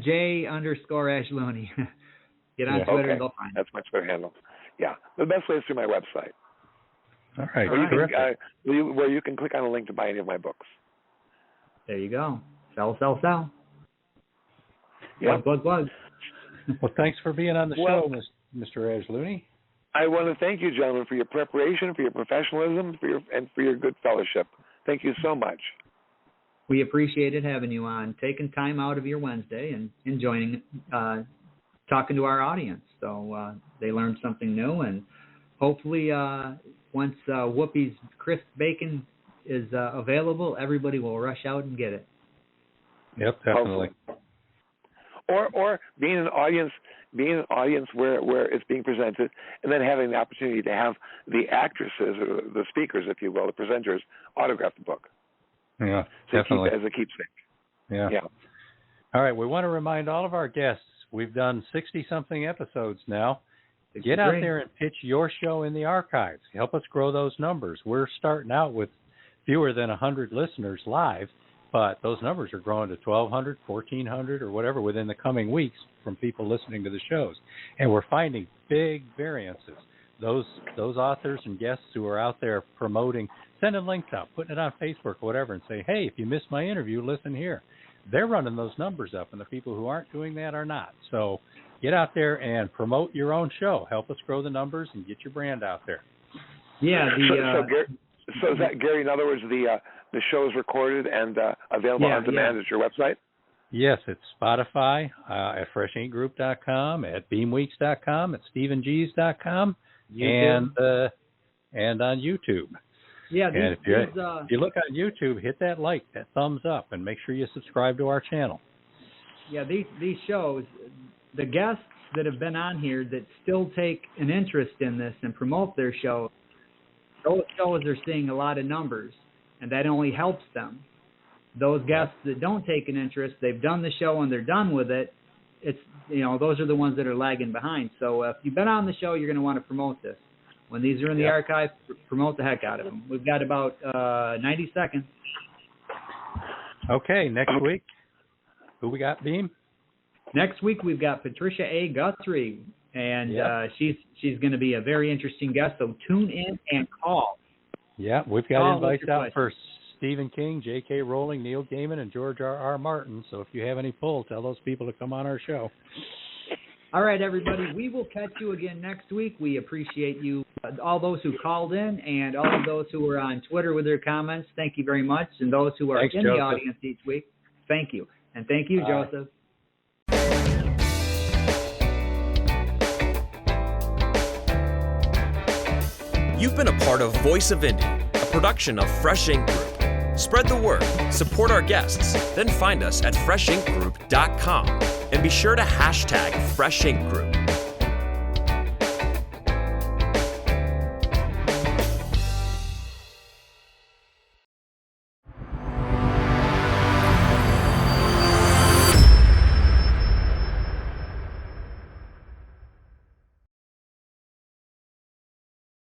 Speaker 2: J_Ajlouny. Get on Twitter and they'll find it.
Speaker 5: That's my Twitter handle. Yeah. The best way is through my website.
Speaker 3: All right. Terrific.
Speaker 5: Where you can click on a link to buy any of my books.
Speaker 2: There you go. Sell.
Speaker 5: Yeah.
Speaker 2: Plug.
Speaker 3: Well, thanks for being on the show, Mr. Ajlouny.
Speaker 5: I want to thank you, gentlemen, for your preparation, for your professionalism, for your good fellowship. Thank you so much.
Speaker 2: We appreciated having you on, taking time out of your Wednesday and joining, talking to our audience. So they learned something new, and hopefully once Whoopi's crisp bacon is available, everybody will rush out and get it.
Speaker 3: Yep, definitely.
Speaker 5: Or being an audience where it's being presented, and then having the opportunity to have the actresses or the speakers, if you will, the presenters, autograph the book.
Speaker 3: Yeah,
Speaker 5: so
Speaker 3: definitely.
Speaker 5: As a keepsake.
Speaker 3: Yeah. All right, we want to remind all of our guests, we've done 60-something episodes now. Get out there and pitch your show in the archives. Help us grow those numbers. We're starting out with fewer than 100 listeners live, but those numbers are growing to 1,200, 1,400, or whatever within the coming weeks from people listening to the shows. And we're finding big variances. Those authors and guests who are out there promoting, sending links out, putting it on Facebook or whatever, and say, hey, if you missed my interview, listen here. They're running those numbers up, and the people who aren't doing that are not. So get out there and promote your own show. Help us grow the numbers and get your brand out there.
Speaker 2: Yeah.
Speaker 5: So is that, Gary, in other words, the show is recorded and available on demand at your website?
Speaker 3: Yes, it's Spotify, at freshinkgroup.com, at beamweeks.com, at stephengs.com, and on YouTube.
Speaker 2: Yeah,
Speaker 3: and if you look on YouTube, hit that like, that thumbs up, and make sure you subscribe to our channel.
Speaker 2: Yeah, these shows, the guests that have been on here that still take an interest in this and promote their show, those shows are seeing a lot of numbers, and that only helps them. Those guests that don't take an interest, they've done the show and they're done with it, those are the ones that are lagging behind. So if you've been on the show, you're going to want to promote this. When these are in the archive, promote the heck out of them. We've got about 90 seconds.
Speaker 3: Okay, next week, who we got, Beam?
Speaker 2: Next week we've got Patricia A. Guthrie, and she's going to be a very interesting guest. So tune in and call. Yeah,
Speaker 3: we've got invites out for Stephen King, J.K. Rowling, Neil Gaiman, and George R.R. Martin. So if you have any pull, tell those people to come on our show.
Speaker 2: All right, everybody. We will catch you again next week. We appreciate you, all those who called in, and all of those who were on Twitter with their comments. Thank you very much. And those who are in the audience each week, thank you. And thank you, Joseph.
Speaker 1: You've been a part of Voice of Indie, a production of Fresh Ink Group. Spread the word, support our guests, then find us at freshinkgroup.com. And be sure to hashtag Fresh Ink Group.